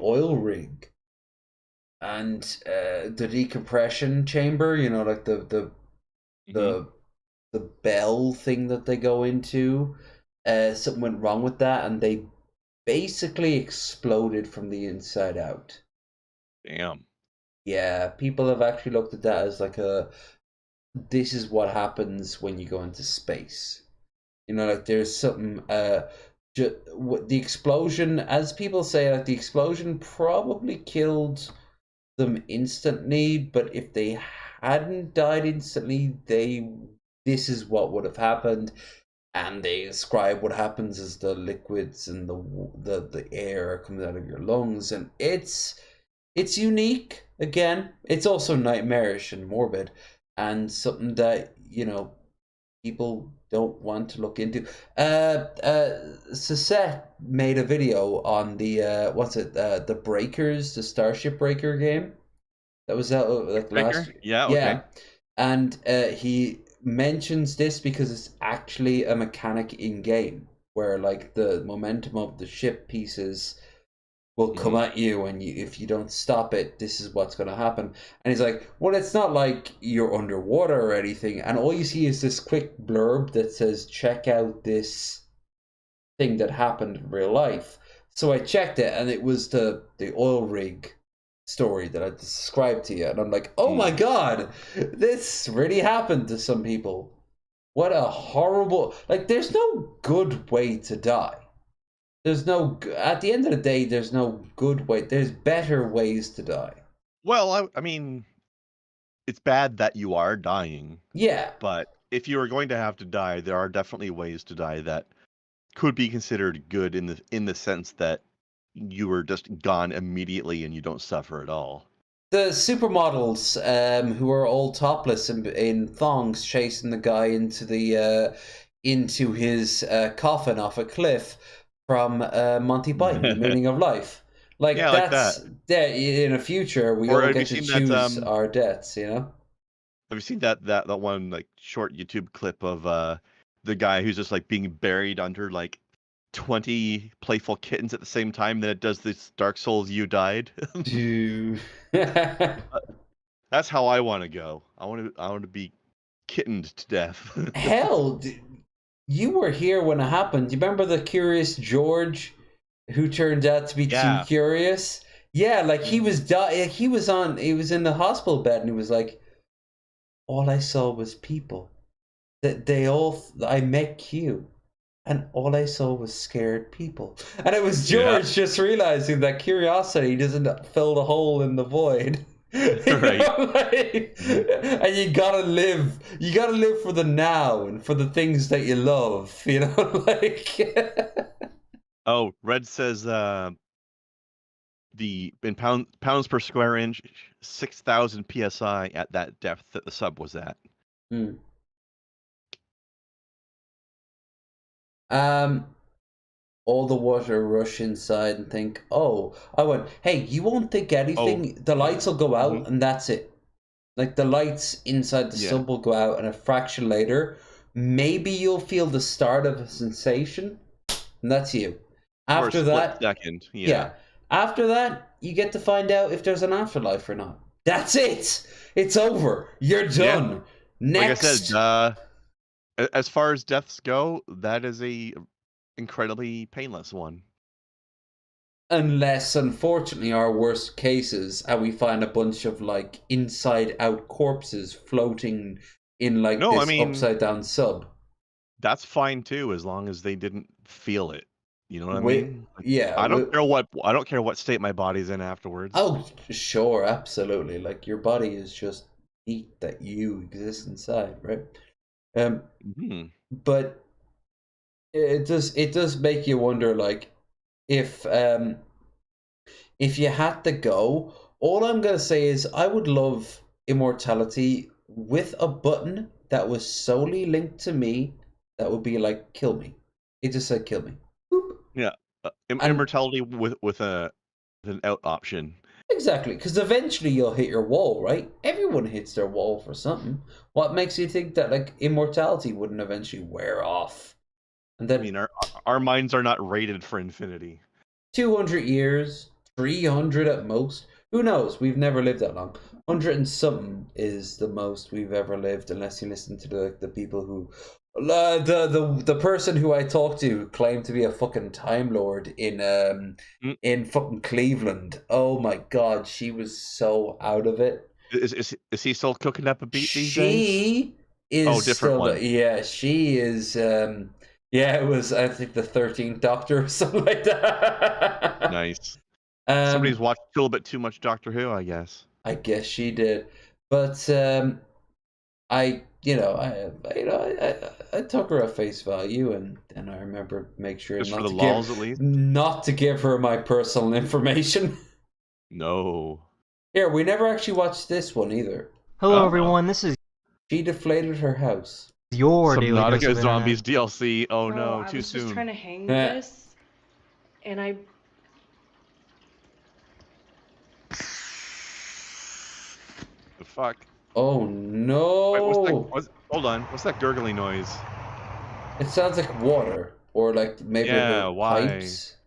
oil rig, and the decompression chamber. You know, like the bell thing that they go into. Something went wrong with that, and they basically exploded from the inside out. Damn. Yeah, people have actually looked at that as like this is what happens when you go into space. You know, like there's something, the explosion, as people say, like the explosion probably killed them instantly, but if they hadn't died instantly, this is what would have happened. And they describe what happens as the liquids and the air comes out of your lungs, and it's unique. Again, it's also nightmarish and morbid, and something that, you know, people don't want to look into. Sasette made a video on the the Breakers, the Starship Breaker game that was out like last year. Yeah, okay. And he mentions this because it's actually a mechanic in game where like the momentum of the ship pieces will come at you, and if you don't stop it, this is what's going to happen. And he's like, well, it's not like you're underwater or anything, and all you see is this quick blurb that says, check out this thing that happened in real life. So I checked it, and it was the oil rig story that I described to you, and I'm like, oh my god, this really happened to some people. What a horrible, like, there's no good way to die. There's no, at the end of the day, there's no good way. There's better ways to die. Well, I mean, it's bad that you are dying. Yeah. But if you are going to have to die, there are definitely ways to die that could be considered good in the sense that you were just gone immediately and you don't suffer at all. The supermodels who are all topless in thongs chasing the guy into his coffin off a cliff from Monty Python, The Meaning of Life. Like, yeah, that's like that. In the future, we all get to choose our deaths, you know? Have you seen that one like short YouTube clip of the guy who's just like being buried under like 20 playful kittens at the same time? Then it does this Dark Souls "You Died." That's how I want to go. I want to be kittened to death. Hell, you were here when it happened. Do you remember the Curious George, who turned out to be too curious? Yeah, like he was he was in the hospital bed, and he was like, all I saw was people. I met Q, and all I saw was scared people. And it was George just realizing that curiosity doesn't fill the hole in the void. Right. And you gotta live for the now and for the things that you love, you know, like. Oh, Red says in pounds per square inch, 6,000 psi at that depth that the sub was at. All the water rush inside and think, oh, I went, hey, you won't think anything. The lights will go out and that's it. Like the lights inside the sub will go out, and a fraction later, maybe you'll feel the start of a sensation, and that's you. After that, second, after that, you get to find out if there's an afterlife or not. That's it. It's over. You're done. Next. Like I said, as far as deaths go, that is a incredibly painless one. Unless, unfortunately, our worst cases, and we find a bunch of like inside-out corpses floating in like upside down sub. That's fine too, as long as they didn't feel it. You know what I mean? Yeah. I don't care what state my body's in afterwards. Oh, sure, absolutely. Like your body is just neat that you exist inside, right? But it does make you wonder, like, if you had to go, all I'm gonna say is I would love immortality with a button that was solely linked to me. That would be like, kill me. It just said kill me. Boop. Yeah, immortality with an out option. Exactly, because eventually you'll hit your wall, right? Everyone hits their wall for something. What makes you think that like immortality wouldn't eventually wear off? And then, I mean, our minds are not rated for infinity. 200 years, 300 at most. Who knows? We've never lived that long. 100 and something is the most we've ever lived, unless you listen to the people who... The person who I talked to claimed to be a fucking Time Lord in fucking Cleveland. Oh my god, she was so out of it. Is he still cooking up a beat these days? She is different still, one. Yeah, she is. It was, I think, the 13th Doctor or something like that. Nice. Somebody's watched a little bit too much Doctor Who, I guess. I guess she did, but I took her at face value, and I remember make sure Just not for the to lulz, give, at least? not to give her my personal information. No. Here, we never actually watched this one either. Hello, everyone. This is She deflated her house. your daily dose Subnautica of Zombies DLC. Oh no, too I was soon. just trying to hang this, and I... The fuck? Oh no! Wait, hold on. What's that gurgling noise? It sounds like water, or like maybe Yeah, her why? pipes.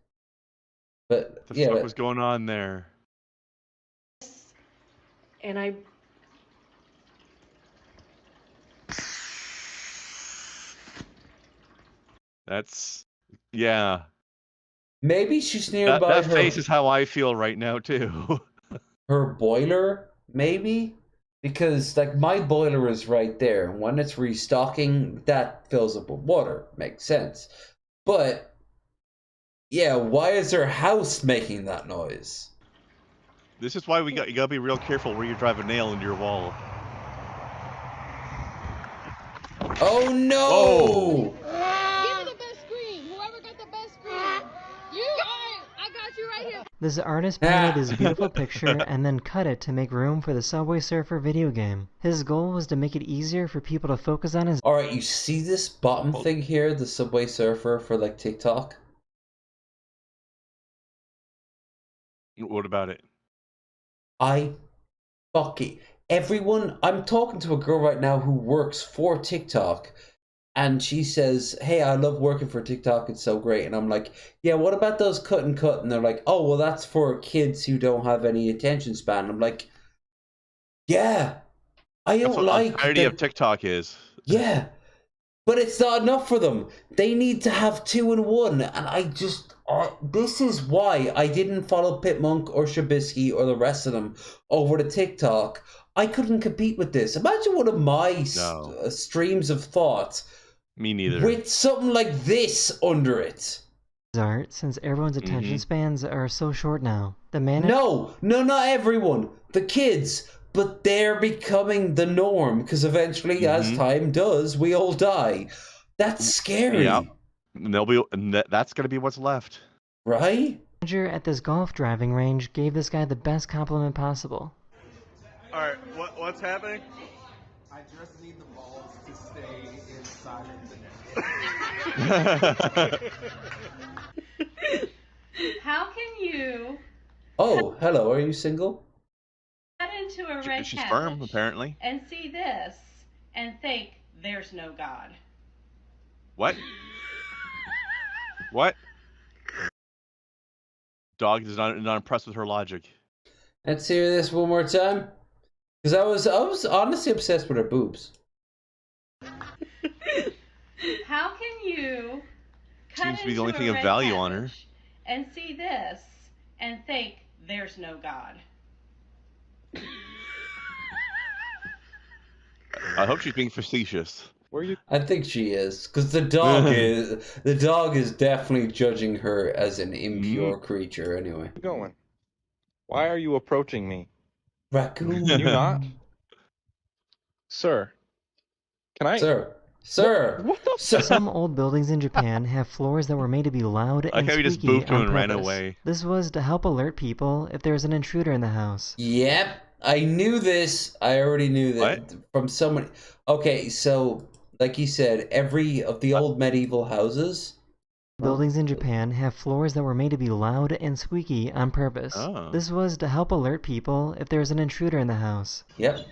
But What the yeah, fuck was going on there? And I That's yeah. maybe she's nearby That her face is how I feel right now too. her boiler, maybe? Because like my boiler is right there, and when it's restocking, that fills up with water. Makes sense. But yeah, why is her house making that noise? This is why you gotta be real careful where you drive a nail into your wall. Oh no! Whoa! Give me the best scream. Whoever got the best scream. I got you right here. This artist painted this beautiful picture and then cut it to make room for the Subway Surfer video game. His goal was to make it easier for people to focus on his... Alright, you see this bottom thing here, the Subway Surfer for like TikTok? What about it? Everyone, I'm talking to a girl right now who works for TikTok, and she says, hey, I love working for TikTok, it's so great. And I'm like, yeah, what about those cut and cut? And they're like, oh, well, that's for kids who don't have any attention span. I'm like, yeah, I don't like the entirety of TikTok is. Yeah, but it's not enough for them. They need to have 2 in 1, and I just... this is why I didn't follow Pitmonk or Shabisky or the rest of them over to TikTok. I couldn't compete with this. Imagine one of my streams of thought. Me neither. With something like this under it. art, since everyone's attention spans are so short now. The man... No, not everyone. The kids. But they're becoming the norm, because eventually, as time does, we all die. That's scary. Yeah. That's going to be what's left. Right? The manager at this golf driving range gave this guy the best compliment possible. Alright, what's happening? I just need the balls to stay inside of the net. How can you... Oh, hello, are you single? ...cut into a red She's cabbage firm, apparently. and see this and think there's no God? What? What? Dog is not impressed with her logic. Let's hear this one more time. Because I was honestly obsessed with her boobs. How can you cut Seems to be the into only a thing of red value on her. cabbage and see this and think there's no God? I hope she's being facetious. I think she is, because the dog is definitely judging her as an impure creature. Anyway, going? Why are you approaching me? Raccoon. Can you not? Sir. Can I? Sir. What the Some old buildings in Japan have floors that were made to be loud and how he just squeaky booped him on and ran purpose. away. This was to help alert people if there's an intruder in the house. Yep, I knew this. I already knew that from someone. Okay, so like you said, every of the old medieval houses. Buildings in Japan have floors that were made to be loud and squeaky on purpose. Oh. This was to help alert people if there's an intruder in the house. Yep.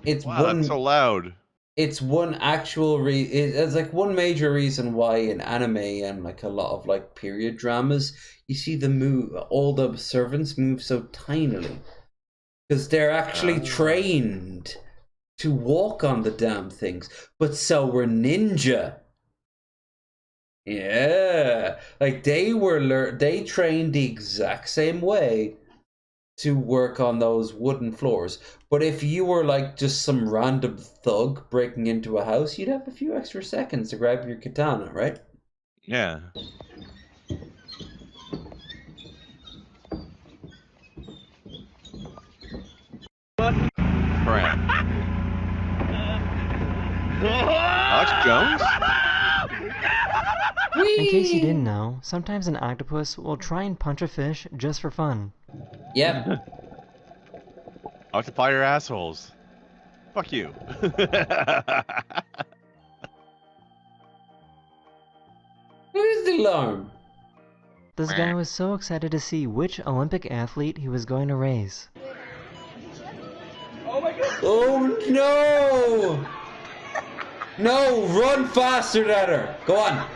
It's Wow, that's so loud. It's one actual it's like one major reason why in anime and like a lot of like period dramas you see all the servants move so tinily, because they're actually trained to walk on the damn things. But so were ninja. Yeah, like they trained the exact same way to work on those wooden floors. But if you were like just some random thug breaking into a house, you'd have a few extra seconds to grab your katana, right? Yeah. Crap. Alex Jones? In case you didn't know, sometimes an octopus will try and punch a fish just for fun. Yep. Octopi are assholes. Fuck you. Where's the alarm? This guy was so excited to see which Olympic athlete he was going to raise. Oh no! No, run faster at her. Go on.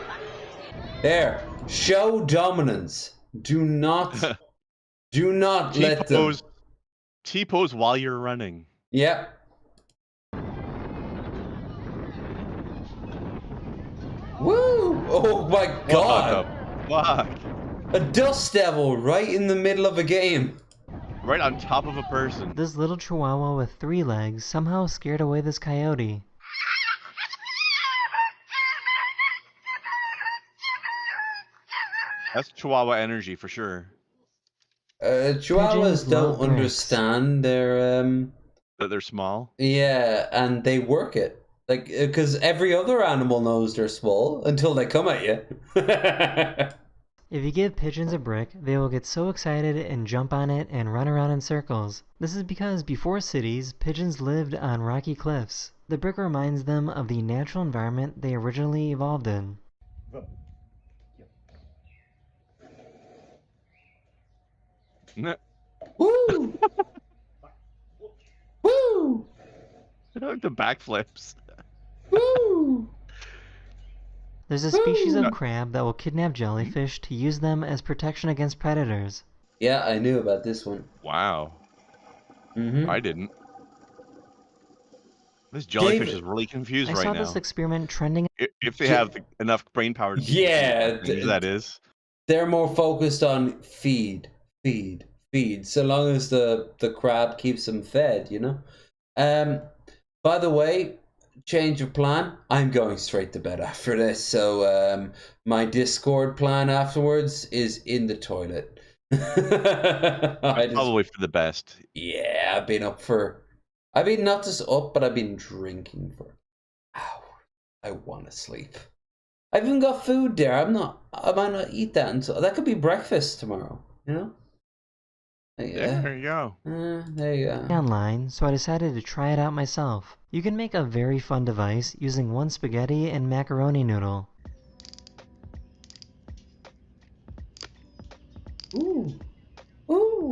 There. Show dominance. Do not let them. T-pose while you're running. Yep. Woo! Oh my god! Fuck. A dust devil right in the middle of a game. Right on top of a person. This little chihuahua with 3 legs somehow scared away this coyote. That's Chihuahua energy for sure. Chihuahuas don't understand that they're small. Yeah, and they work it. Like, because every other animal knows they're small until they come at you. If you give pigeons a brick, they will get so excited and jump on it and run around in circles. This is because before cities, pigeons lived on rocky cliffs. The brick reminds them of the natural environment they originally evolved in. Woo! Woo! I like the backflips. Woo! There's a species of crab that will kidnap jellyfish to use them as protection against predators. Yeah, I knew about this one. Wow. Mm-hmm. I didn't. This jellyfish is really confused right now. I saw this experiment trending. If they have enough brain power to that is. They're more focused on feed. So long as the crab keeps them fed, you know? By the way, change of plan. I'm going straight to bed after this. So my Discord plan afterwards is in the toilet. Probably for the best. Yeah, I've been not just up, but I've been drinking for hours. I want to sleep. I've even got food there. I might not eat that until that could be breakfast tomorrow, you know? There you go. There you go. Online, so I decided to try it out myself. You can make a very fun device using one spaghetti and macaroni noodle. Ooh. Ooh.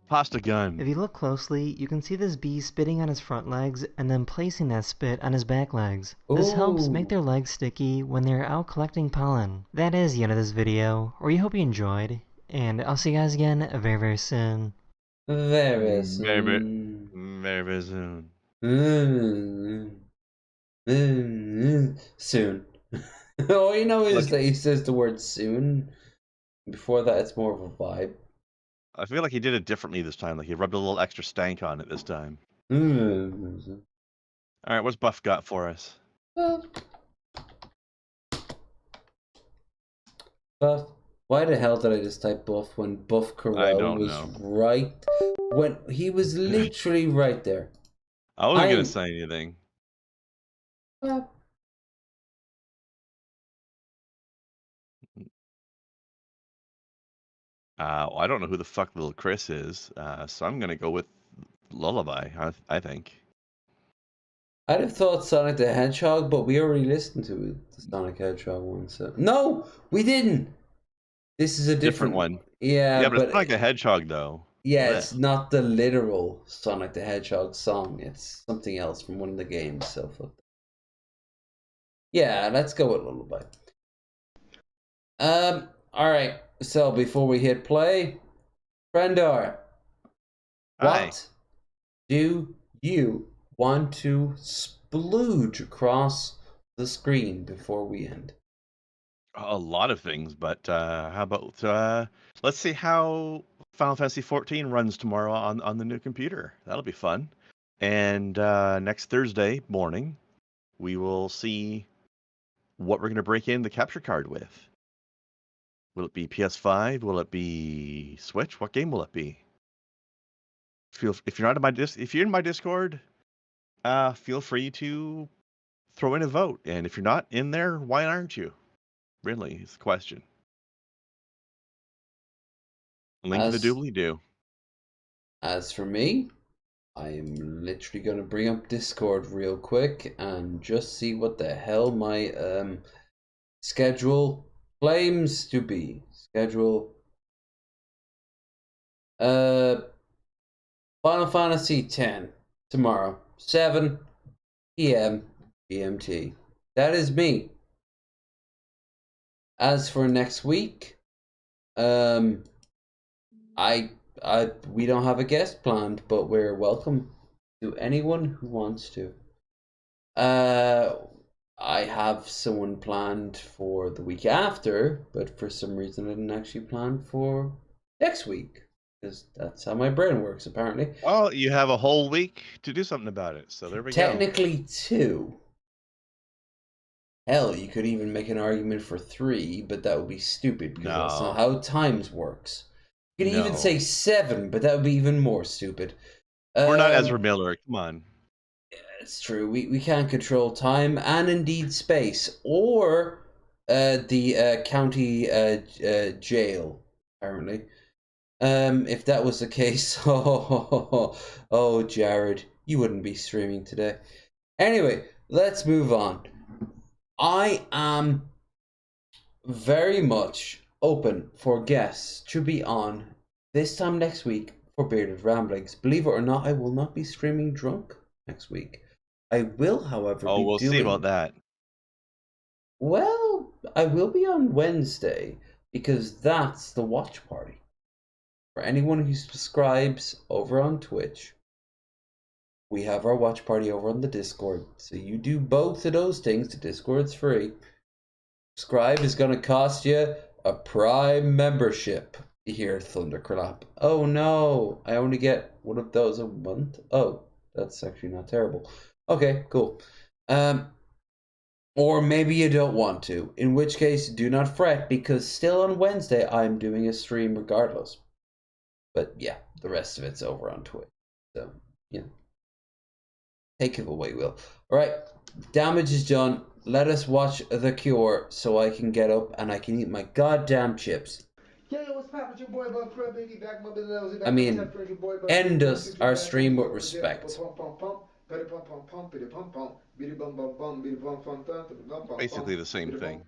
Pasta gun. If you look closely, you can see this bee spitting on his front legs and then placing that spit on his back legs. This helps make their legs sticky when they're out collecting pollen. That is the end of this video, or we hope you enjoyed, and I'll see you guys again very, very soon. Very soon. Very soon. Soon. All you know is that he says the word soon. Before that, it's more of a vibe. I feel like he did it differently this time. Like he rubbed a little extra stank on it this time. All right, what's Buff got for us? Buff. Why the hell did I just type Buff when Buff Carell was right? When he was literally right there. I wasn't gonna say anything. I don't know who the fuck little Chris is, so I'm gonna go with Lullaby. I think. I'd have thought Sonic the Hedgehog, but we already listened to the Sonic Hedgehog one. So no, we didn't. This is a different one. Yeah, but it's Sonic the Hedgehog though. Yeah, it's not the literal Sonic the Hedgehog song. It's something else from one of the games. So fuck. Yeah, let's go with Lullaby. All right. So before we hit play, Krendar, what do you want to splooge across the screen before we end? A lot of things, but how about let's see how Final Fantasy XIV runs tomorrow on the new computer. That'll be fun. And next Thursday morning, we will see what we're going to break in the capture card with. Will it be PS5? Will it be Switch? What game will it be? If you're not in my in my Discord, feel free to throw in a vote. And if you're not in there, why aren't you? Really, is the question. Link in the doobly-doo. As for me, I am literally going to bring up Discord real quick and just see what the hell my schedule claims to be. Schedule. Final Fantasy X tomorrow, 7 p.m. GMT. That is me. As for next week, we don't have a guest planned, but we're welcome to anyone who wants to. I have someone planned for the week after, but for some reason I didn't actually plan for next week, because that's how my brain works, apparently. Well, you have a whole week to do something about it, so there we go. Technically 2. Hell, you could even make an argument for 3, but that would be stupid, because that's not how times works. You could even say 7, but that would be even more stupid. We're not Ezra Miller, come on. It's true. We can't control time and indeed space or the county jail, apparently. If that was the case, oh, Jared, you wouldn't be streaming today. Anyway, let's move on. I am very much open for guests to be on this time next week for Bearded Ramblings. Believe it or not, I will not be streaming drunk next week. I will, however, Oh, we'll see about that. Well, I will be on Wednesday because that's the watch party. For anyone who subscribes over on Twitch, we have our watch party over on the Discord. So you do both of those things. The Discord's free. Subscribe is going to cost you a Prime membership. Here, Thunderclap. Oh no, I only get one of those a month. Oh, that's actually not terrible. Okay, cool. Or maybe you don't want to, in which case do not fret, because still on Wednesday I'm doing a stream regardless. But yeah, the rest of it's over on Twitch. So, yeah. Take it away, Will. Alright, damage is done. Let us watch The Cure so I can get up and I can eat my goddamn chips. I mean, end us our stream with respect. Basically the same thing.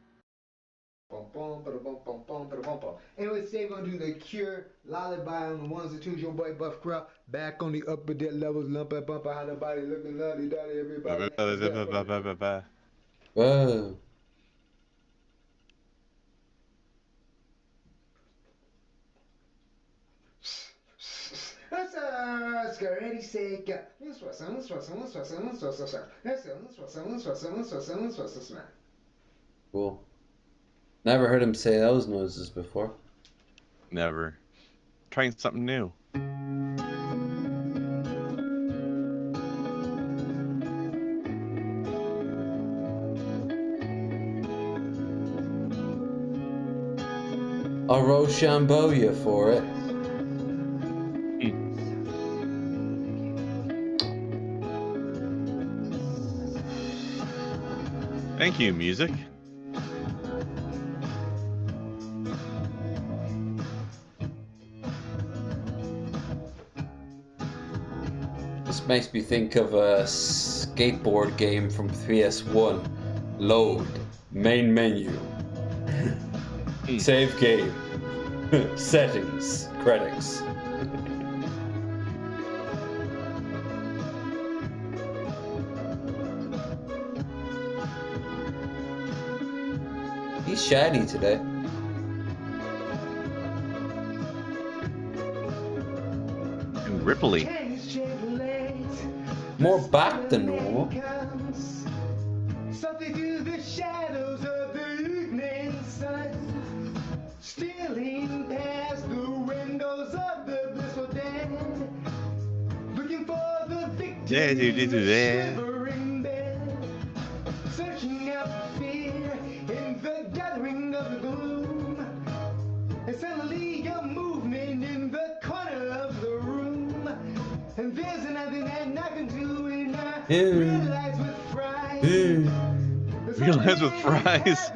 Anyway, today we're gonna do The Cure, Lullaby on the ones and twos. Your boy Buff Crowd back on the upper deck levels, lump up, how the body looking lovely, dolly, everybody. Whoa. Ready, say, go. Cool. Never heard him say those noises before. Never. Trying something new. I'll Rochambeau you for it. Thank you, music. This makes me think of a skateboard game from PS1. Load. Main menu. Save game. Settings. Credits. He's shiny today. And ripply. More back than normal. Something through the shadows of the evening sun, stealing past the windows of the blissful dead, looking for the victim in the shivering bed, searching out fear in the gathering of the gloom, and suddenly a movement in the corner of the room, and there's nothing that I can do, and I realize with fright. Realize with fries.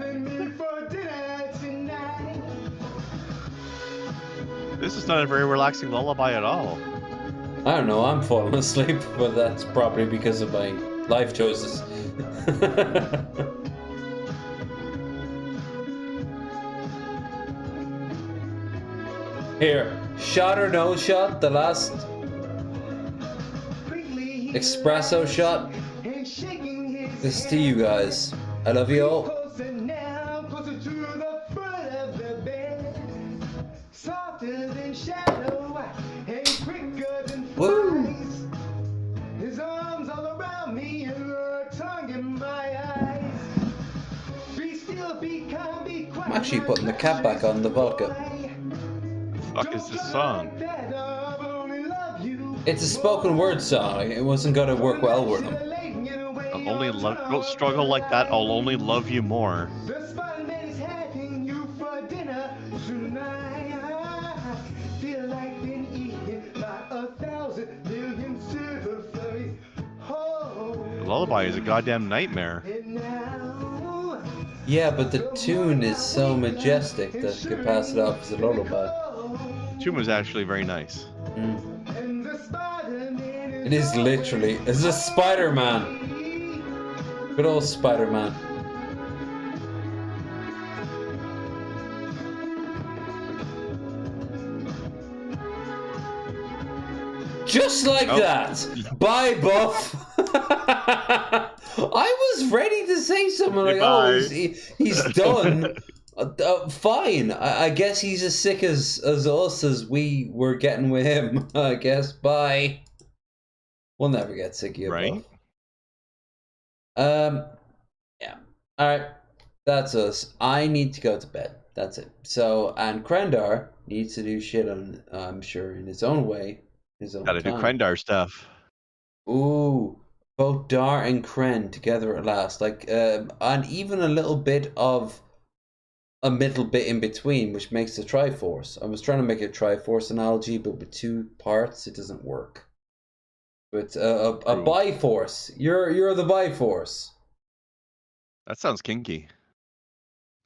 This is not a very relaxing lullaby at all. I don't know, I'm falling asleep, but that's probably because of my life choices. Here, shot or no shot, the last Espresso shot. This is to you guys. I love you all. Woo! His arms all around me and her tongue in my eyes. Be still, be calm, be quiet. I'm actually putting the cap back on the vodka. Fuck is this song? It's a spoken word song. It wasn't gonna work well with him. I'll only love. Don't struggle like that. I'll only love you more. The Spider-Man is having you for dinner tonight. I feel like being eaten by 1,000 million silver furries. Oh, The lullaby is a goddamn nightmare. and now Yeah, but the tune is so majestic that you could pass it off as a lullaby. Tune was actually very nice. and the Spider-Man It is literally. It's a Spider-Man. Good old Spider-Man. Just like that. Bye, Buff. I was ready to say something like, "Oh, he's done." Fine. I guess he's as sick as us as we were getting with him. I guess. Bye. We'll never get sick of you, Right? Buff. Yeah. All right. That's us. I need to go to bed. That's it. So, and Krendar needs to do shit on, I'm sure, in his own way. His own Gotta do time. Krendar stuff. Ooh, both Dar and Kren together at last. Like, and even a little bit of a middle bit in between, which makes the Triforce. I was trying to make a Triforce analogy, but with two parts, it doesn't work. So it's a Biforce. You're the Biforce. That sounds kinky.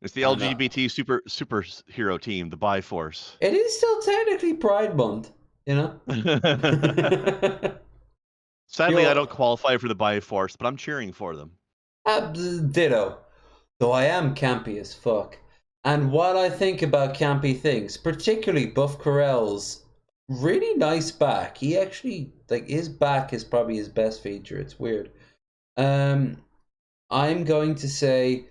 It's the I know. LGBT superhero team, the Biforce. It is still technically Pride Month, you know? Sadly, I don't qualify for the Biforce, but I'm cheering for them. Ditto. Though I am campy as fuck. And while I think about campy things, particularly Buff Carell's really nice back, he actually, like, his back is probably his best feature. It's weird. I'm going to say